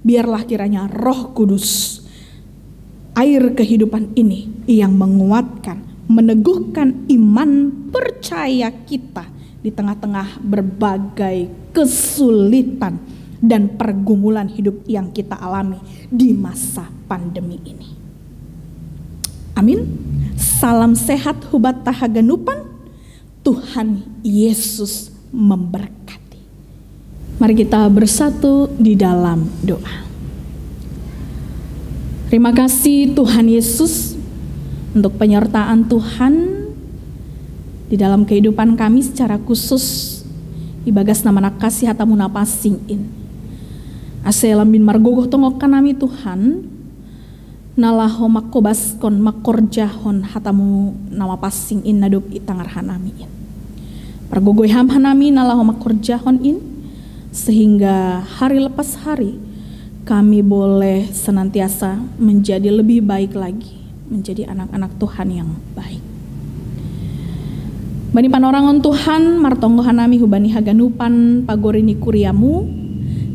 Speaker 6: Biarlah kiranya Roh Kudus, air kehidupan ini yang menguatkan, meneguhkan iman percaya kita di tengah-tengah berbagai kesulitan dan pergumulan hidup yang kita alami di masa pandemi ini. Amin. Salam sehat hubat tahaganupan. Tuhan Yesus memberkati. Mari kita bersatu di dalam doa. Terima kasih Tuhan Yesus untuk penyertaan Tuhan di dalam kehidupan kami secara khusus ibagas nama nakasih hatamu napasingin. Aselam bin margogoh tongok kanami Tuhan nalaho makobaskon makorjahon hatamu nama pasingin nadup itangarhanami. Margogoh ham hanami nalaho makorjahon in sehingga hari lepas hari kami boleh senantiasa menjadi lebih baik lagi, menjadi anak-anak Tuhan yang baik. Bani panorangon Tuhan, martonggo hanami hubani haganupan pagorini kuriamu,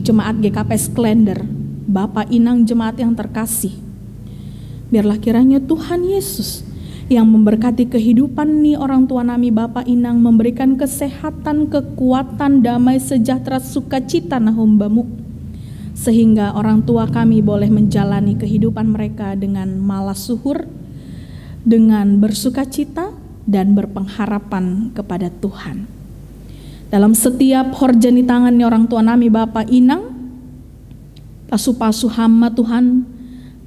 Speaker 6: jemaat GKP Sklender, Bapak Inang jemaat yang terkasih. Biarlah kiranya Tuhan Yesus yang memberkati kehidupan nih orang tua nami Bapak Inang, memberikan kesehatan, kekuatan, damai, sejahtera, sukacita nahombamu. Sehingga orang tua kami boleh menjalani kehidupan mereka dengan malas suhur, dengan bersukacita dan berpengharapan kepada Tuhan. Dalam setiap horjani tangannya orang tua nami Bapak Inang, pasu-pasu hama Tuhan,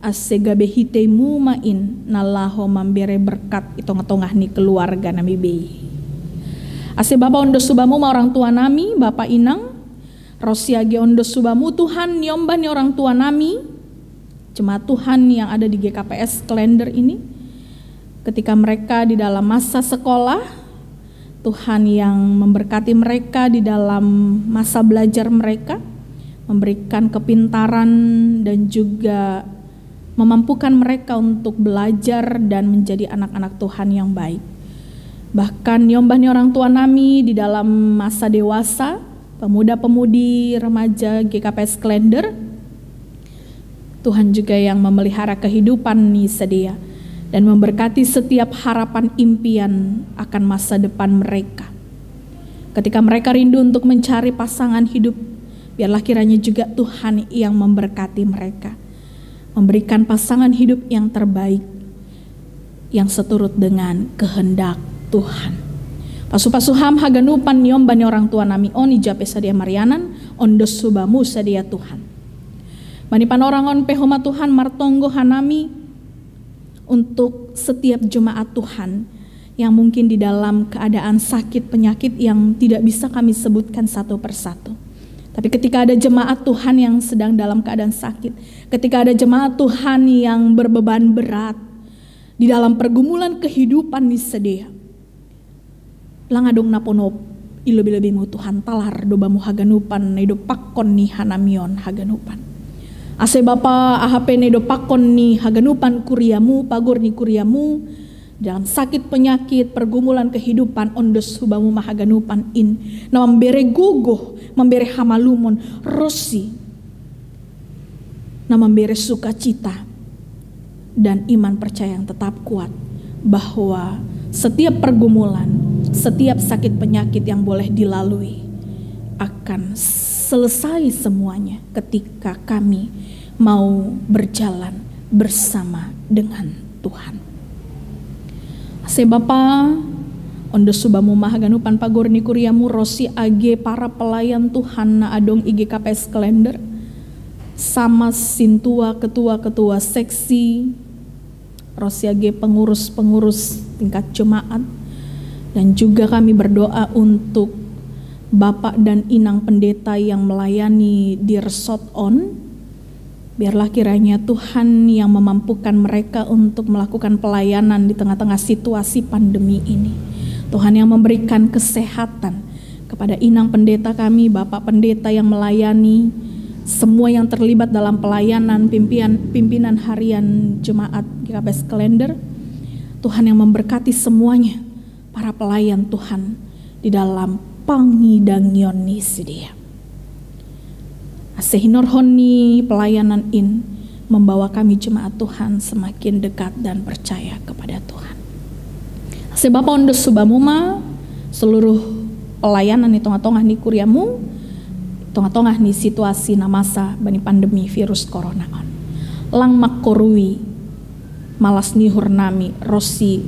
Speaker 6: asegabehitemu main nalaho mambere berkat itong-tongah ni keluarga nami bei. Ase Bapak ondo subamu ma orang tua nami Bapak Inang, Rosiage ondo subamu Tuhan nyomban orang tua nami, jemaat Tuhan yang ada di GKPS Sklender ini, ketika mereka di dalam masa sekolah, Tuhan yang memberkati mereka di dalam masa belajar mereka, memberikan kepintaran dan juga memampukan mereka untuk belajar dan menjadi anak-anak Tuhan yang baik. Bahkan nyombahnya orang tua nami di dalam masa dewasa, pemuda-pemudi remaja GKP Sklender, Tuhan juga yang memelihara kehidupan nih sedia dan memberkati setiap harapan impian akan masa depan mereka. Ketika mereka rindu untuk mencari pasangan hidup, biarlah kiranya juga Tuhan yang memberkati mereka, memberikan pasangan hidup yang terbaik, yang seturut dengan kehendak Tuhan. Pasu-pasu ham haganupan nyomban orang tua nami oni jape sadia marianan ondos subamu sadia Tuhan. Mani panorangon pehoma Tuhan martonggo hanami untuk setiap jemaat Tuhan yang mungkin di dalam keadaan sakit penyakit yang tidak bisa kami sebutkan satu persatu. Tapi ketika ada jemaat Tuhan yang sedang dalam keadaan sakit, ketika ada jemaat Tuhan yang berbeban berat di dalam pergumulan kehidupan nih sedia, langadong naponop ilobi-lobimu Tuhan talar dobamu haganupan nedo pakon ni hanamion haganupan. Ase Bapa AHP nedo pakon ni haganupan kuriamu pagor ni kuriamu dalam sakit penyakit pergumulan kehidupan ondos hubamu mahaganupan in na membere gogoh membere hamalumon rosi na membere sukacita dan iman percaya yang tetap kuat bahwa setiap pergumulan, setiap sakit penyakit yang boleh dilalui akan selesai semuanya ketika kami mau berjalan bersama dengan Tuhan. Ase Bapa, ondo subamu mahaganupan pagorni kuriamu rosi age para pelayan Tuhan na adong IGKP Sklender, sama sintua ketua-ketua seksi, Rosiage pengurus-pengurus tingkat jemaat, dan juga kami berdoa untuk Bapak dan Inang pendeta yang melayani di Resort On. Biarlah kiranya Tuhan yang memampukan mereka untuk melakukan pelayanan di tengah-tengah situasi pandemi ini. Tuhan yang memberikan kesehatan kepada Inang pendeta kami, Bapak pendeta yang melayani, semua yang terlibat dalam pelayanan pimpinan harian jemaat GKP Sklender. Tuhan yang memberkati semuanya, para pelayan Tuhan di dalam pangidangyon ni sedia. Asehinor honi pelayanan in membawa kami jemaat Tuhan semakin dekat dan percaya kepada Tuhan. Sebab ondos subamuma seluruh pelayanan di tengah-tengah ni kuriamu, tengah-tengah ni situasi na masa bani pandemi virus corona on. Lang makkorui malas nihur nami rosi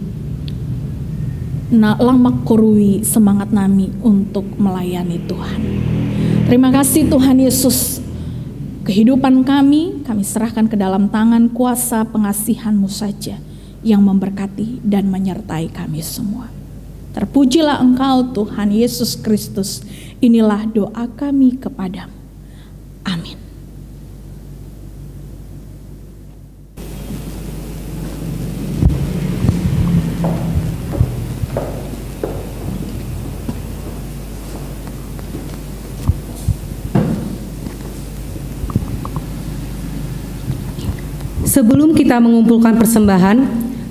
Speaker 6: na lang makkorui semangat nami untuk melayani Tuhan. Terima kasih Tuhan Yesus. Kehidupan kami serahkan ke dalam tangan kuasa pengasihan-Mu saja yang memberkati dan menyertai kami semua. Terpujilah Engkau Tuhan Yesus Kristus. Inilah doa kami kepadamu. Amin.
Speaker 2: Sebelum kita mengumpulkan persembahan,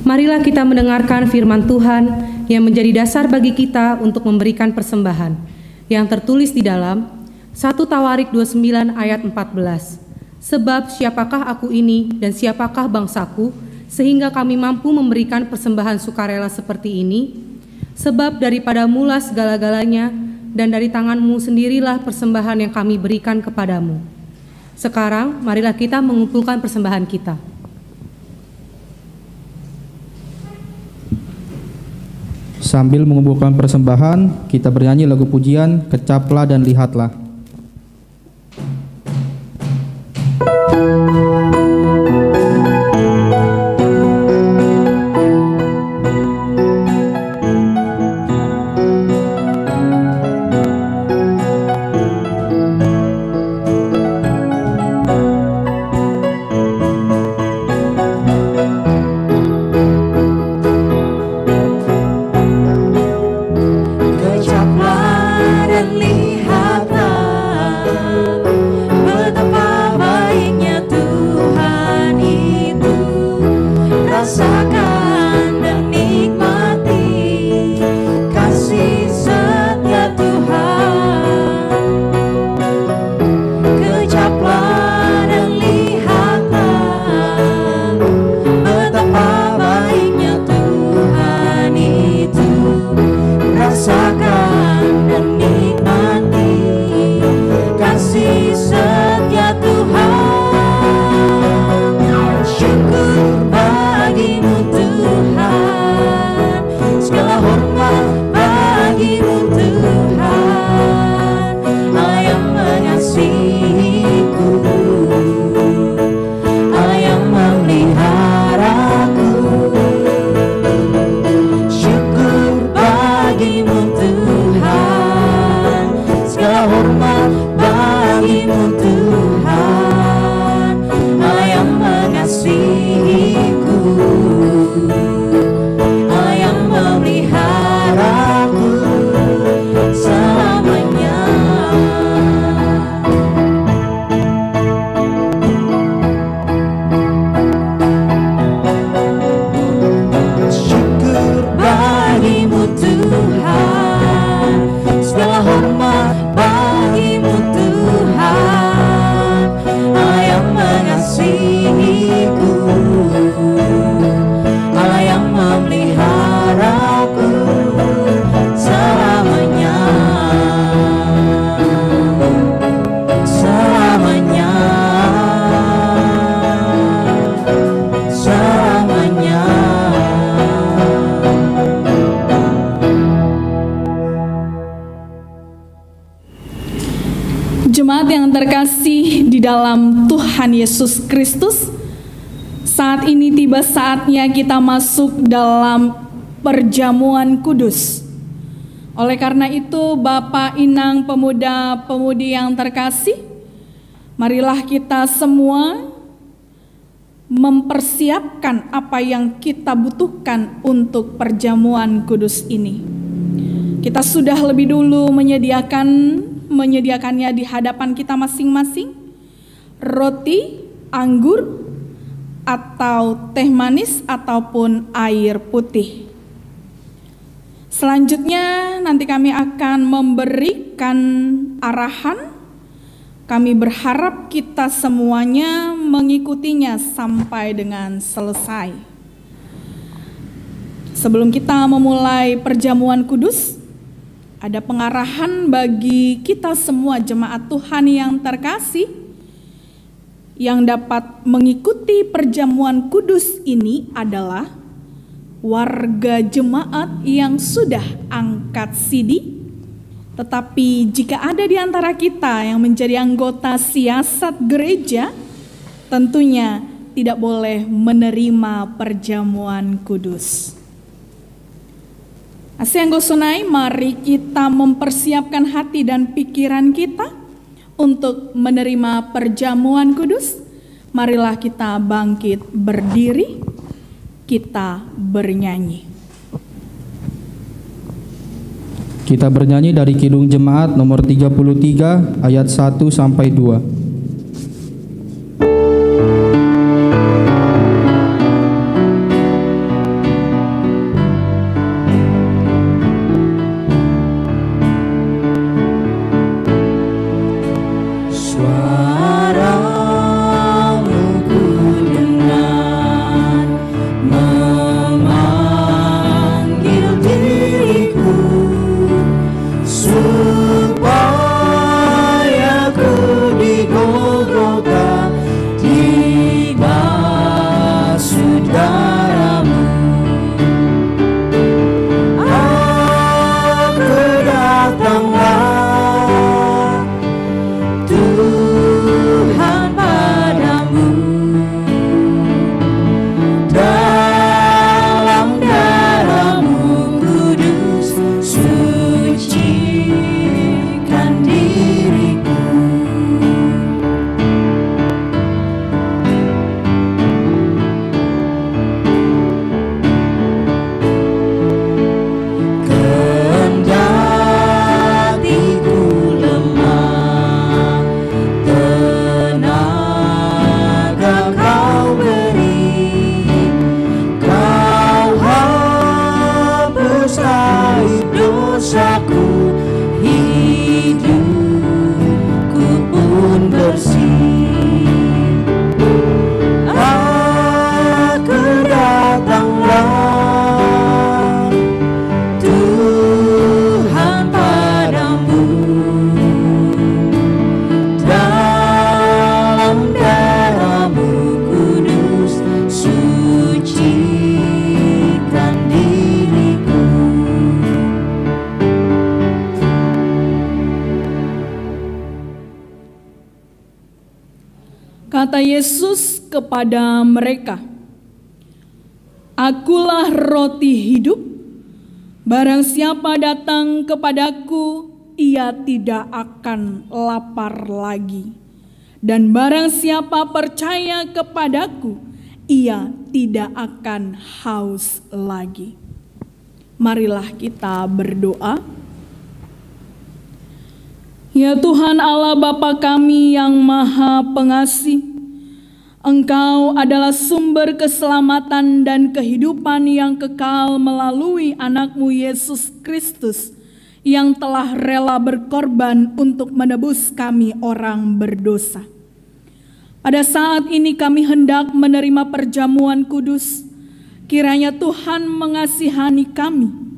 Speaker 2: marilah kita mendengarkan firman Tuhan yang menjadi dasar bagi kita untuk memberikan persembahan, yang tertulis di dalam 1 Tawarik 29 ayat 14. Sebab siapakah aku ini dan siapakah bangsaku, sehingga kami mampu memberikan persembahan sukarela seperti ini? Sebab daripada mula segala-galanya, dan dari tangan-Mu sendirilah persembahan yang kami berikan kepadamu. Sekarang, marilah kita mengumpulkan persembahan kita.
Speaker 3: Sambil mengumpulkan persembahan, kita bernyanyi lagu pujian, Kecaplah dan Lihatlah.
Speaker 6: Jemaat yang terkasih di dalam Tuhan Yesus Kristus, saat ini tiba saatnya kita masuk dalam perjamuan kudus. Oleh karena itu, Bapak, Inang, pemuda-pemudi yang terkasih, marilah kita semua mempersiapkan apa yang kita butuhkan untuk perjamuan kudus ini. Kita sudah lebih dulu menyediakannya di hadapan kita masing-masing, roti, anggur, atau teh manis, ataupun air putih. Selanjutnya nanti kami akan memberikan arahan. Kami berharap kita semuanya mengikutinya sampai dengan selesai. Sebelum kita memulai perjamuan kudus, Ada pengarahan bagi kita semua jemaat Tuhan yang terkasih, yang dapat mengikuti perjamuan kudus ini adalah warga jemaat yang sudah angkat sidi. Tetapi jika ada di antara kita yang menjadi anggota siasat gereja, tentunya tidak boleh menerima perjamuan kudus. Asianggosonai, mari kita mempersiapkan hati dan pikiran kita untuk menerima perjamuan kudus. Marilah kita bangkit berdiri, kita bernyanyi.
Speaker 3: Kita bernyanyi dari Kidung Jemaat nomor 33 ayat 1 sampai 2.
Speaker 6: Kata Yesus kepada mereka, "Akulah roti hidup. Barang siapa datang kepadaku, ia tidak akan lapar lagi. Dan barang siapa percaya kepadaku, ia tidak akan haus lagi." Marilah kita berdoa. Ya Tuhan Allah Bapa kami yang Maha Pengasih, Engkau adalah sumber keselamatan dan kehidupan yang kekal melalui anak-Mu Yesus Kristus yang telah rela berkorban untuk menebus kami orang berdosa. Pada saat ini kami hendak menerima perjamuan kudus. Kiranya Tuhan mengasihani kami.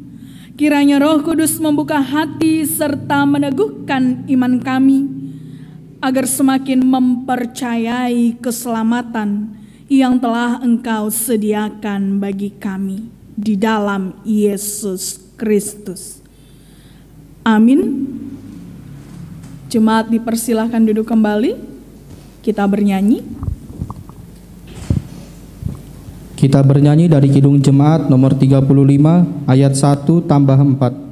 Speaker 6: Kiranya Roh Kudus membuka hati serta meneguhkan iman kami, agar semakin mempercayai keselamatan yang telah Engkau sediakan bagi kami di dalam Yesus Kristus. Amin. Jemaat dipersilahkan duduk kembali, kita bernyanyi.
Speaker 3: Kita bernyanyi dari Kidung Jemaat nomor 35 ayat 1 tambah 4.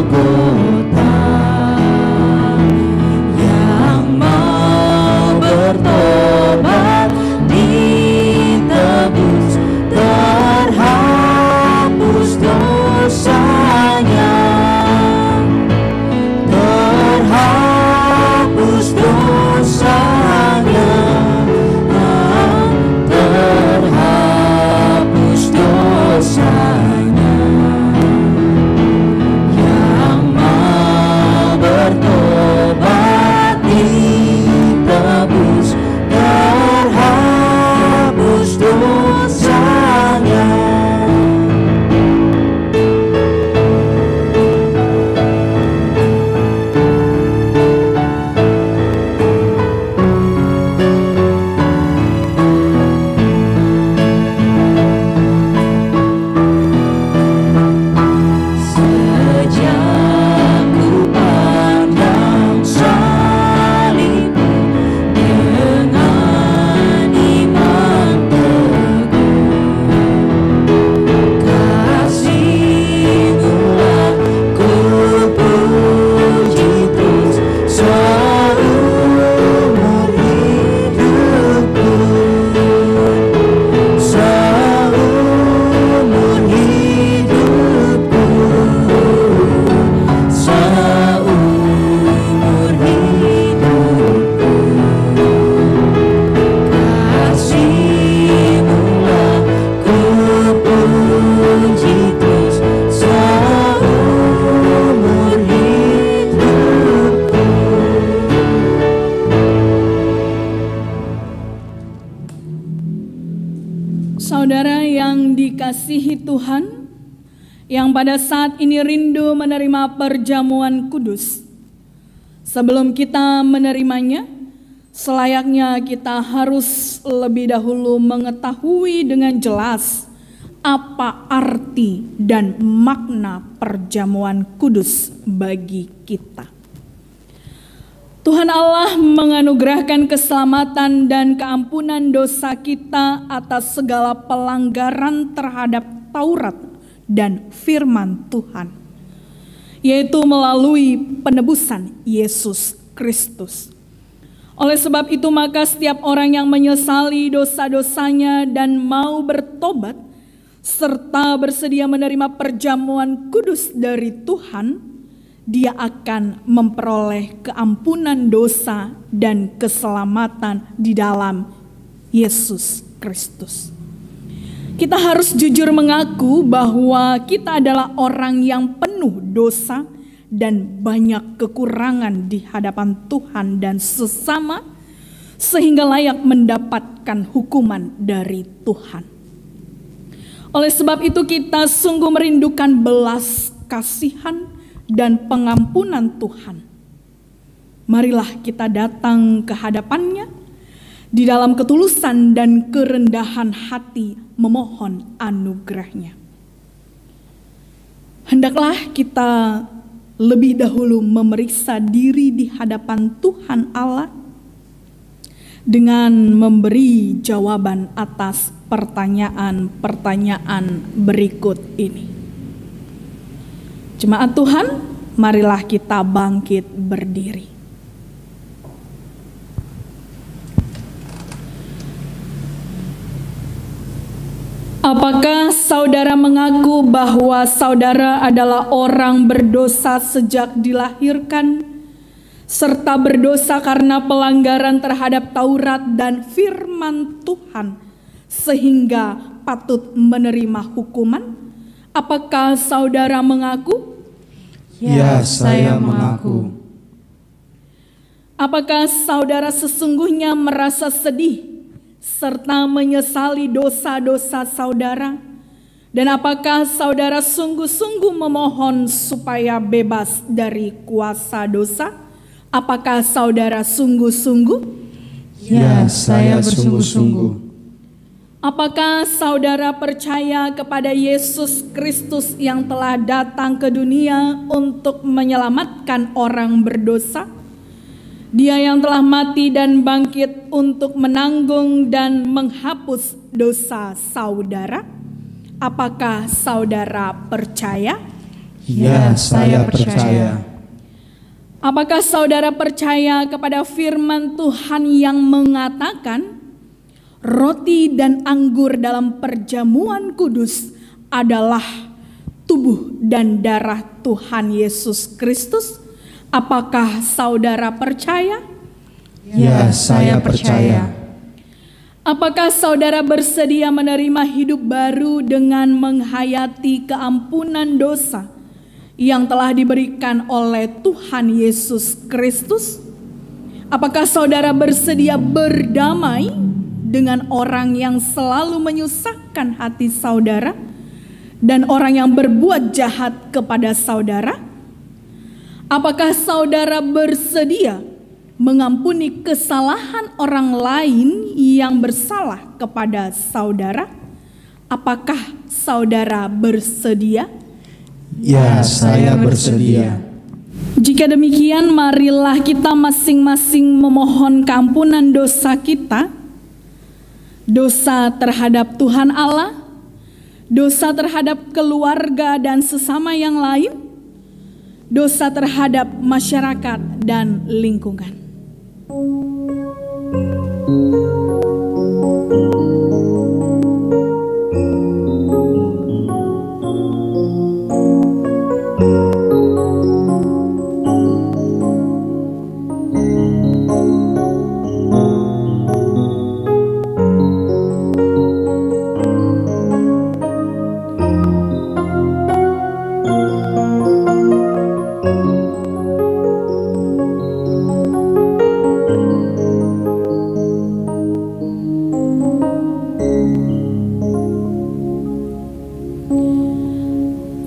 Speaker 5: Golgota.
Speaker 6: yang pada saat ini rindu menerima perjamuan kudus. Sebelum kita menerimanya, selayaknya kita harus lebih dahulu mengetahui dengan jelas apa arti dan makna perjamuan kudus bagi kita. Tuhan Allah menganugerahkan keselamatan dan keampunan dosa kita atas segala pelanggaran terhadap Taurat dan firman Tuhan, yaitu melalui penebusan Yesus Kristus. Oleh sebab itu maka setiap orang yang menyesali dosa-dosanya dan mau bertobat serta bersedia menerima perjamuan kudus dari Tuhan, dia akan memperoleh keampunan dosa dan keselamatan di dalam Yesus Kristus. Kita harus jujur mengaku bahwa kita adalah orang yang penuh dosa dan banyak kekurangan di hadapan Tuhan dan sesama, sehingga layak mendapatkan hukuman dari Tuhan. Oleh sebab itu kita sungguh merindukan belas kasihan dan pengampunan Tuhan. Marilah kita datang ke hadapannya di dalam ketulusan dan kerendahan hati memohon anugerahnya. Hendaklah kita lebih dahulu memeriksa diri di hadapan Tuhan Allah dengan memberi jawaban atas pertanyaan-pertanyaan berikut ini. Jemaat Tuhan, marilah kita bangkit berdiri. Apakah saudara mengaku bahwa saudara adalah orang berdosa sejak dilahirkan, serta berdosa karena pelanggaran terhadap Taurat dan firman Tuhan, sehingga patut menerima hukuman? Apakah saudara mengaku?
Speaker 3: Ya, saya mengaku.
Speaker 6: Apakah saudara sesungguhnya merasa sedih serta menyesali dosa-dosa saudara? Dan apakah saudara sungguh-sungguh memohon supaya bebas dari kuasa dosa? Apakah saudara sungguh-sungguh?
Speaker 3: Ya, saya bersungguh-sungguh.
Speaker 6: Apakah saudara percaya kepada Yesus Kristus yang telah datang ke dunia untuk menyelamatkan orang berdosa? Dia yang telah mati dan bangkit untuk menanggung dan menghapus dosa saudara. Apakah saudara percaya?
Speaker 3: Ya, saya percaya.
Speaker 6: Apakah saudara percaya kepada firman Tuhan yang mengatakan, roti dan anggur dalam perjamuan kudus adalah tubuh dan darah Tuhan Yesus Kristus? Apakah saudara percaya?
Speaker 3: Ya, saya percaya.
Speaker 6: Apakah saudara bersedia menerima hidup baru dengan menghayati keampunan dosa yang telah diberikan oleh Tuhan Yesus Kristus? Apakah saudara bersedia berdamai dengan orang yang selalu menyusahkan hati saudara dan orang yang berbuat jahat kepada saudara? Apakah saudara bersedia mengampuni kesalahan orang lain yang bersalah kepada saudara? Apakah saudara bersedia?
Speaker 3: Ya, saya bersedia.
Speaker 6: Jika demikian, marilah kita masing-masing memohon keampunan dosa kita, dosa terhadap Tuhan Allah, dosa terhadap keluarga dan sesama yang lain, dosa terhadap masyarakat dan lingkungan.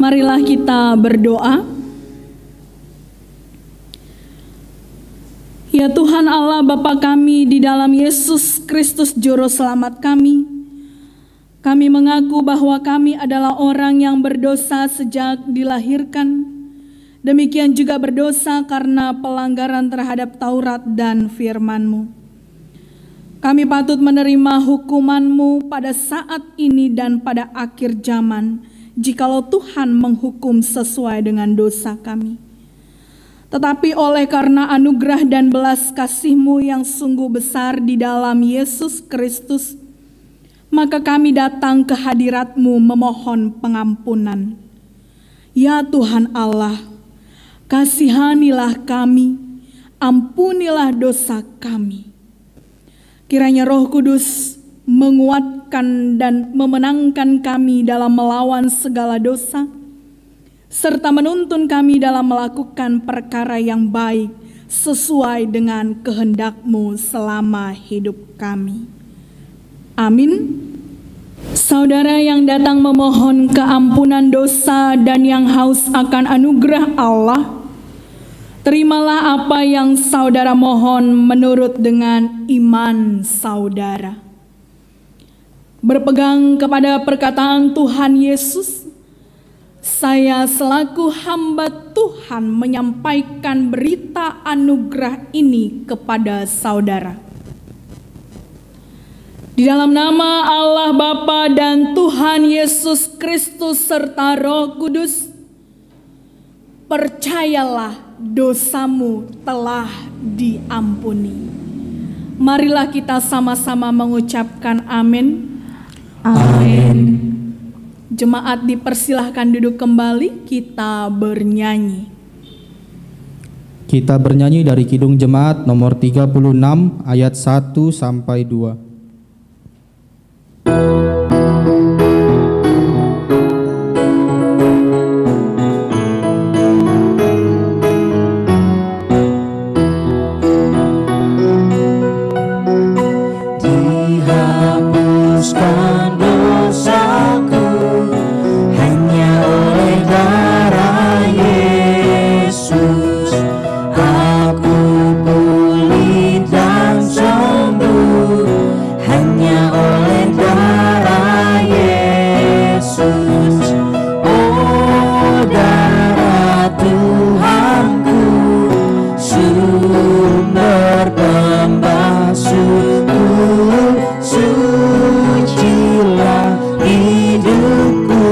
Speaker 6: Marilah kita berdoa. Ya Tuhan Allah Bapa kami di dalam Yesus Kristus Juru Selamat kami mengaku bahwa kami adalah orang yang berdosa sejak dilahirkan. Demikian juga berdosa karena pelanggaran terhadap Taurat dan firman-Mu. Kami patut menerima hukuman-Mu pada saat ini dan pada akhir zaman, jikalau Tuhan menghukum sesuai dengan dosa kami. Tetapi oleh karena anugerah dan belas kasih-Mu yang sungguh besar di dalam Yesus Kristus, maka kami datang ke hadirat-Mu memohon pengampunan. Ya Tuhan Allah, kasihanilah kami, ampunilah dosa kami. Kiranya Roh Kudus menguatkan dan memenangkan kami dalam melawan segala dosa, serta menuntun kami dalam melakukan perkara yang baik sesuai dengan kehendak-Mu selama hidup kami. Amin. Saudara yang datang memohon keampunan dosa dan yang haus akan anugerah Allah, terimalah apa yang saudara mohon menurut dengan iman saudara. Berpegang kepada perkataan Tuhan Yesus, saya selaku hamba Tuhan menyampaikan berita anugerah ini kepada saudara. Di dalam nama Allah Bapa dan Tuhan Yesus Kristus serta Roh Kudus, percayalah dosamu telah diampuni. Marilah kita sama-sama mengucapkan amin.
Speaker 4: Amin.
Speaker 6: Jemaat dipersilahkan duduk kembali, kita bernyanyi.
Speaker 3: Kita bernyanyi dari Kidung Jemaat nomor 36 ayat 1 sampai 2.
Speaker 5: Dihapuskan dosaku hanya oleh darah Yesus. Aku pulih dan sembuh hanya oleh darah Yesus. Oh, darah Tuhanku, sumber pembasuhku, sucilah hidupku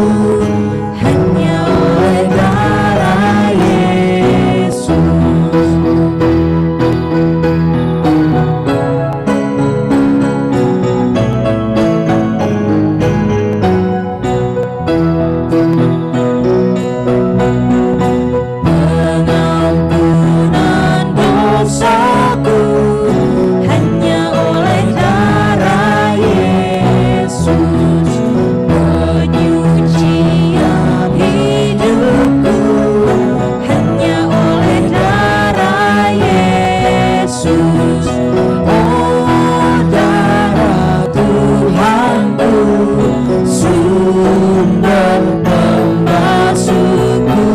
Speaker 5: hanya oleh darah Yesus. Pengampunan dosaku hanya oleh darah Yesus. Penyucian hidupku hanya oleh darah Yesus. Oh, darah Tuhanku, sumber pembasuhku,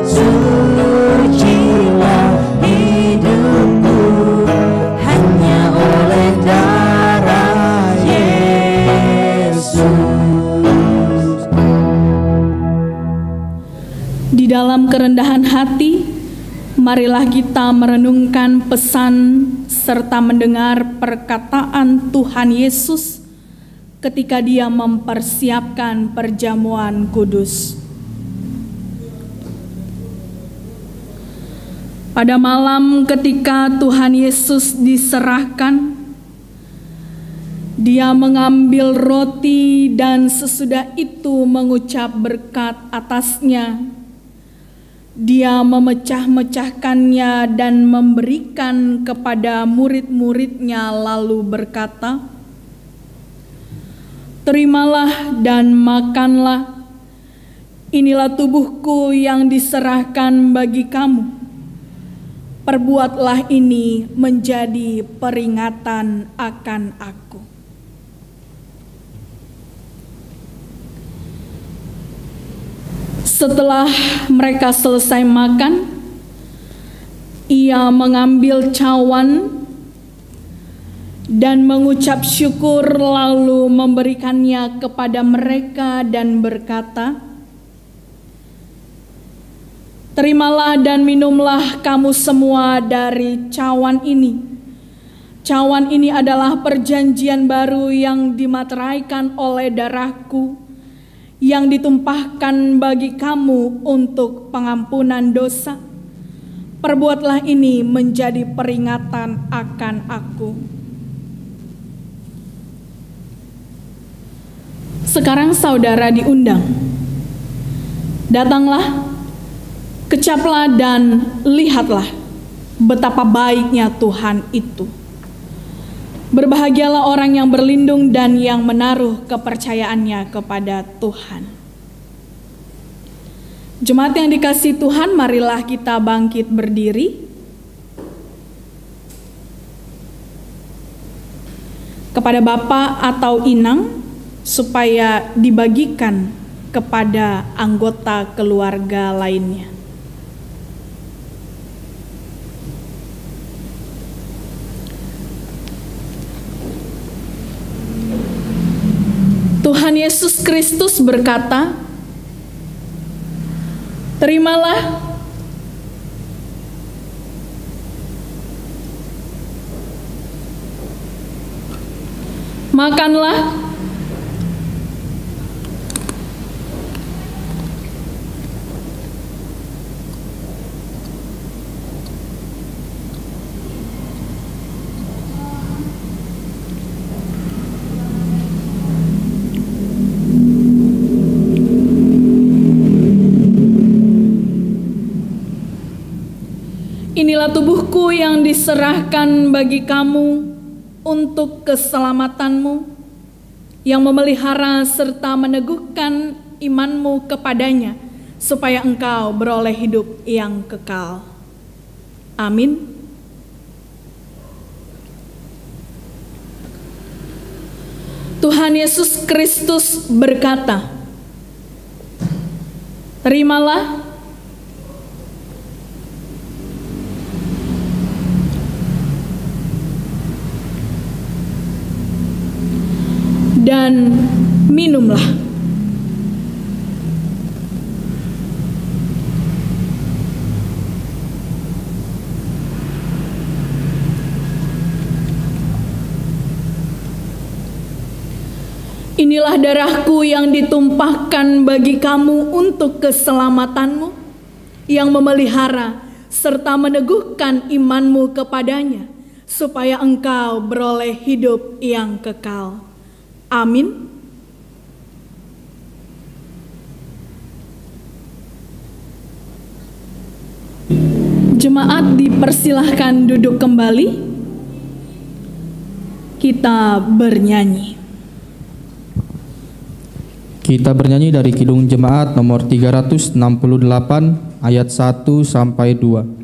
Speaker 5: sucilah hidupku hanya oleh darah Yesus.
Speaker 6: Di dalam kerendahan hati, marilah kita merenungkan pesan serta mendengar perkataan Tuhan Yesus ketika Dia mempersiapkan perjamuan kudus. Pada malam ketika Tuhan Yesus diserahkan, Dia mengambil roti dan sesudah itu mengucap berkat atasnya. Dia memecah-mecahkannya dan memberikan kepada murid-muridnya lalu berkata, "Terimalah dan makanlah, inilah tubuhku yang diserahkan bagi kamu. Perbuatlah ini menjadi peringatan akan aku." Setelah mereka selesai makan, ia mengambil cawan dan mengucap syukur, lalu memberikannya kepada mereka dan berkata, "Terimalah dan minumlah kamu semua dari cawan ini. Cawan ini adalah perjanjian baru yang dimateraikan oleh darahku, yang ditumpahkan bagi kamu untuk pengampunan dosa. Perbuatlah ini menjadi peringatan akan aku." Sekarang saudara diundang. Datanglah, kecaplah dan lihatlah betapa baiknya Tuhan itu. Berbahagialah orang yang berlindung dan yang menaruh kepercayaannya kepada Tuhan. Jemaat yang dikasihi Tuhan, marilah kita bangkit berdiri. Kepada Bapak atau Inang, supaya dibagikan kepada anggota keluarga lainnya. Tuhan Yesus Kristus berkata, "Terimalah makanlah, inilah tubuhku yang diserahkan bagi kamu untuk keselamatanmu, yang memelihara serta meneguhkan imanmu kepadanya, supaya engkau beroleh hidup yang kekal. Amin. Tuhan Yesus Kristus berkata, "Terimalah dan minumlah. Inilah darahku yang ditumpahkan bagi kamu untuk keselamatanmu, yang memelihara serta meneguhkan imanmu kepadanya, supaya engkau beroleh hidup yang kekal. Amin." Jemaat dipersilahkan duduk kembali. Kita bernyanyi.
Speaker 3: Kita bernyanyi dari Kidung Jemaat nomor 368 ayat 1 sampai 2.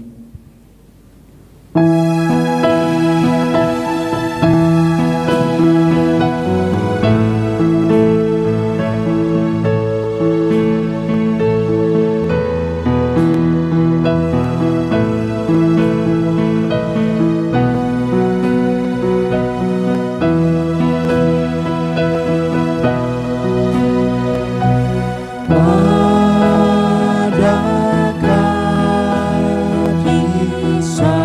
Speaker 5: Adakah kisah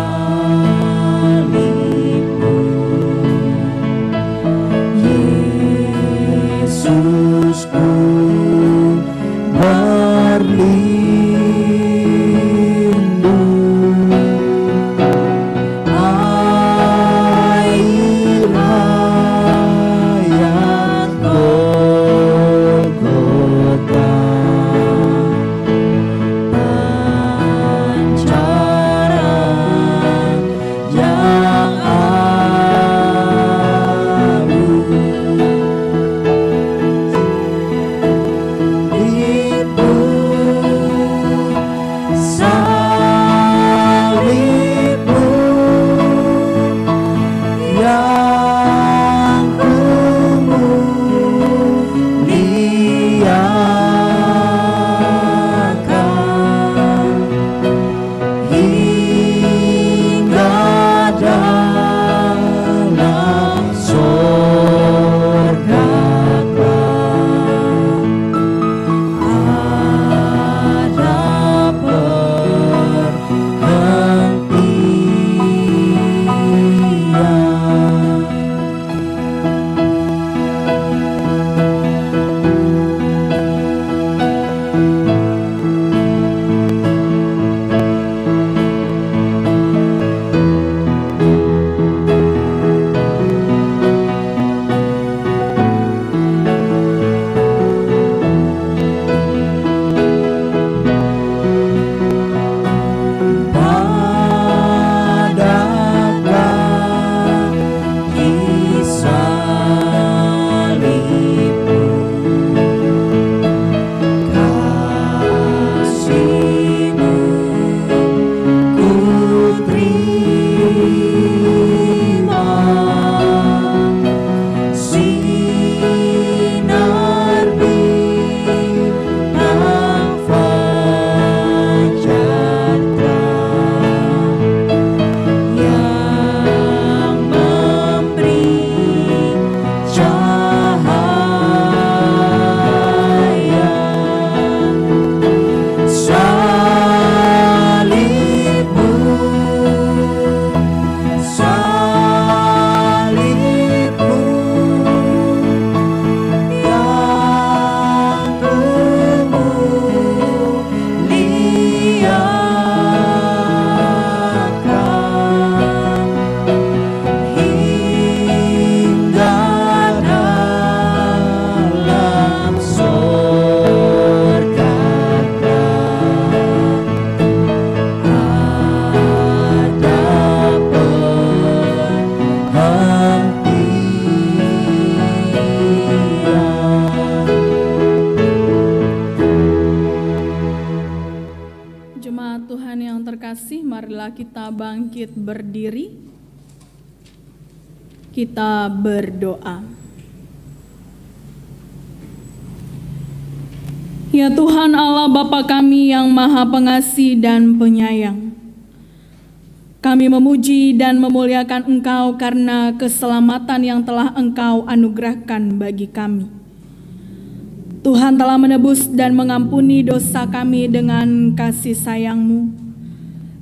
Speaker 6: Jemaat Tuhan yang terkasih, marilah kita bangkit berdiri. Kita berdoa. Ya Tuhan Allah Bapa kami yang Maha Pengasih dan Penyayang, kami memuji dan memuliakan Engkau karena keselamatan yang telah Engkau anugerahkan bagi kami. Tuhan telah menebus dan mengampuni dosa kami dengan kasih sayang-Mu,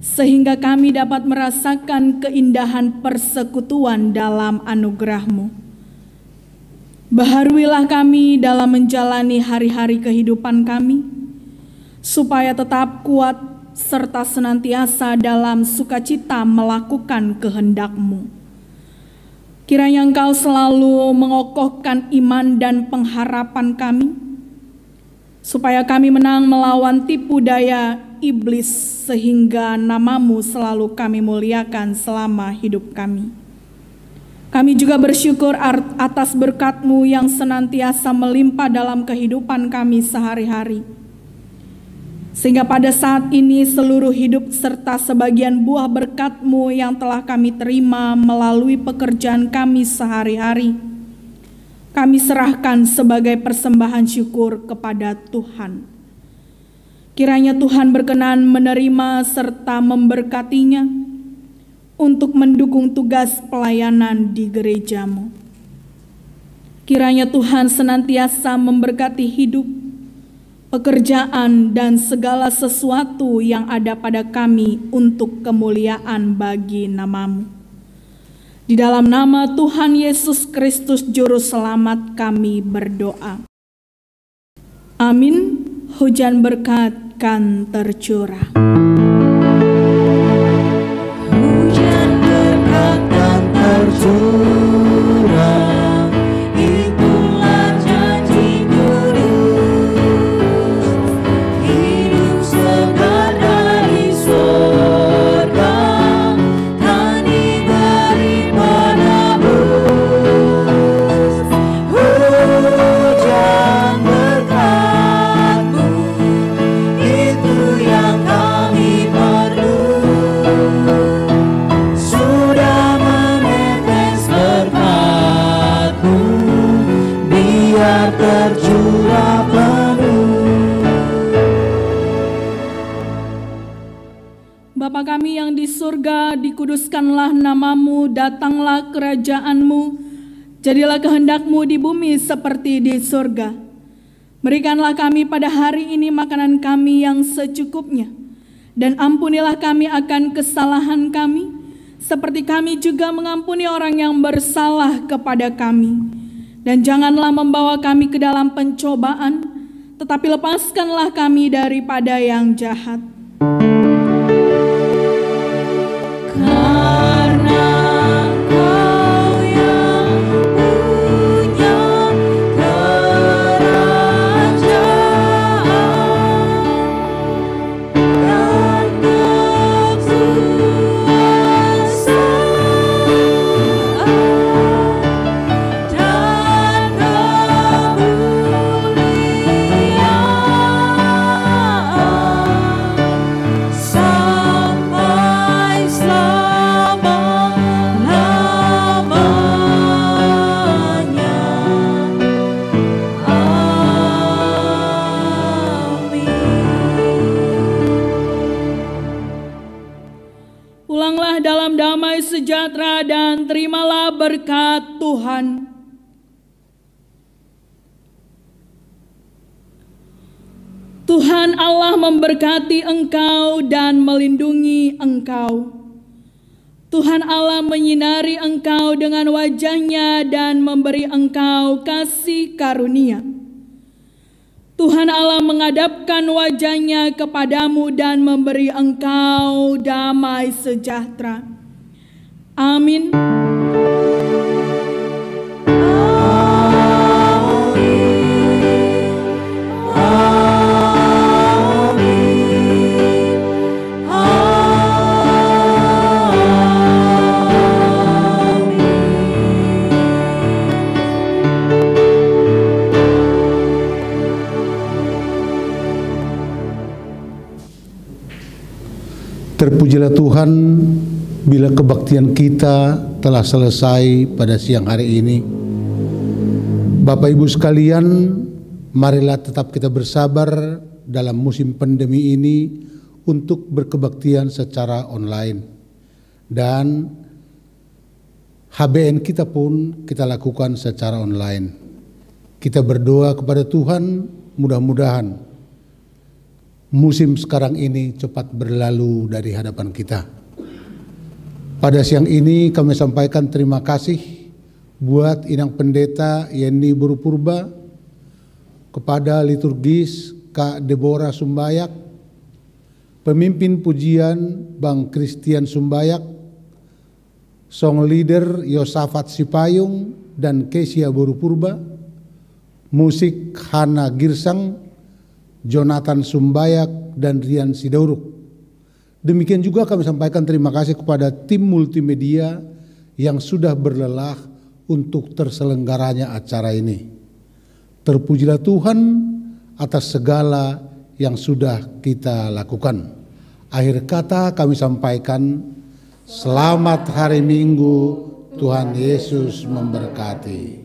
Speaker 6: sehingga kami dapat merasakan keindahan persekutuan dalam anugerah-Mu. Baharuilah kami dalam menjalani hari-hari kehidupan kami, supaya tetap kuat serta senantiasa dalam sukacita melakukan kehendak-Mu. Kiranya Engkau selalu mengokohkan iman dan pengharapan kami, supaya kami menang melawan tipu daya iblis, sehingga nama-Mu selalu kami muliakan selama hidup kami. Kami juga bersyukur atas berkat-Mu yang senantiasa melimpah dalam kehidupan kami sehari-hari, sehingga pada saat ini seluruh hidup serta sebagian buah berkat-Mu yang telah kami terima melalui pekerjaan kami sehari-hari, kami serahkan sebagai persembahan syukur kepada Tuhan. Kiranya Tuhan berkenan menerima serta memberkatinya untuk mendukung tugas pelayanan di gereja-Mu. Kiranya Tuhan senantiasa memberkati hidup, pekerjaan, dan segala sesuatu yang ada pada kami untuk kemuliaan bagi nama-Mu. Di dalam nama Tuhan Yesus Kristus Juru Selamat kami berdoa. Amin. Hujan berkat kan tercurah.
Speaker 5: Hujan berkat kan tercurah, itulah janji kudus. Hidup segar dari surga kan diberi penebus. Hujan berkat-Mu, itu yang kami perlu. Sudah menetes berkat-Mu, biar tercurah penuh.
Speaker 6: Bapa kami yang di surga, dikuduskanlah nama-Mu, datanglah kerajaan-Mu, jadilah kehendak-Mu di bumi seperti di surga. Berikanlah kami pada hari ini makanan kami yang secukupnya, dan ampunilah kami akan kesalahan kami, seperti kami juga mengampuni orang yang bersalah kepada kami. Dan janganlah membawa kami ke dalam pencobaan, tetapi lepaskanlah kami daripada yang jahat.
Speaker 5: Karena Engkau yang punya kerajaan dan kekuasaan dan kemuliaan sampai selama-lamanya. Amin.
Speaker 6: Pulanglah dalam damai sejahtera dan terimalah berkat Tuhan. Tuhan Allah memberkati engkau dan melindungi engkau. Tuhan Allah menyinari engkau dengan wajah-Nya dan memberi engkau kasih karunia. Tuhan Allah menghadapkan wajah-Nya kepadamu dan memberi engkau damai sejahtera. Amin.
Speaker 1: Terpujilah Tuhan bila kebaktian kita telah selesai pada siang hari ini. Bapak Ibu sekalian, marilah tetap kita bersabar dalam musim pandemi ini untuk berkebaktian secara online. Dan HBN kita pun kita lakukan secara online. Kita berdoa kepada Tuhan, mudah-mudahan musim sekarang ini cepat berlalu dari hadapan kita. Pada siang ini kami sampaikan terima kasih buat Inang Pendeta Yeni Buru Purba, kepada liturgis Kak Deborah Sumbayak, pemimpin pujian Bang Christian Sumbayak, song leader Yosafat Sipayung dan Kesia Buru Purba, musik Hana Girsang, Jonathan Sumbayak dan Rian Sidauruk. Demikian juga kami sampaikan terima kasih kepada tim multimedia yang sudah berlelah untuk terselenggaranya acara ini. Terpujilah Tuhan atas segala yang sudah kita lakukan. Akhir kata kami sampaikan, selamat hari Minggu, Tuhan Yesus memberkati.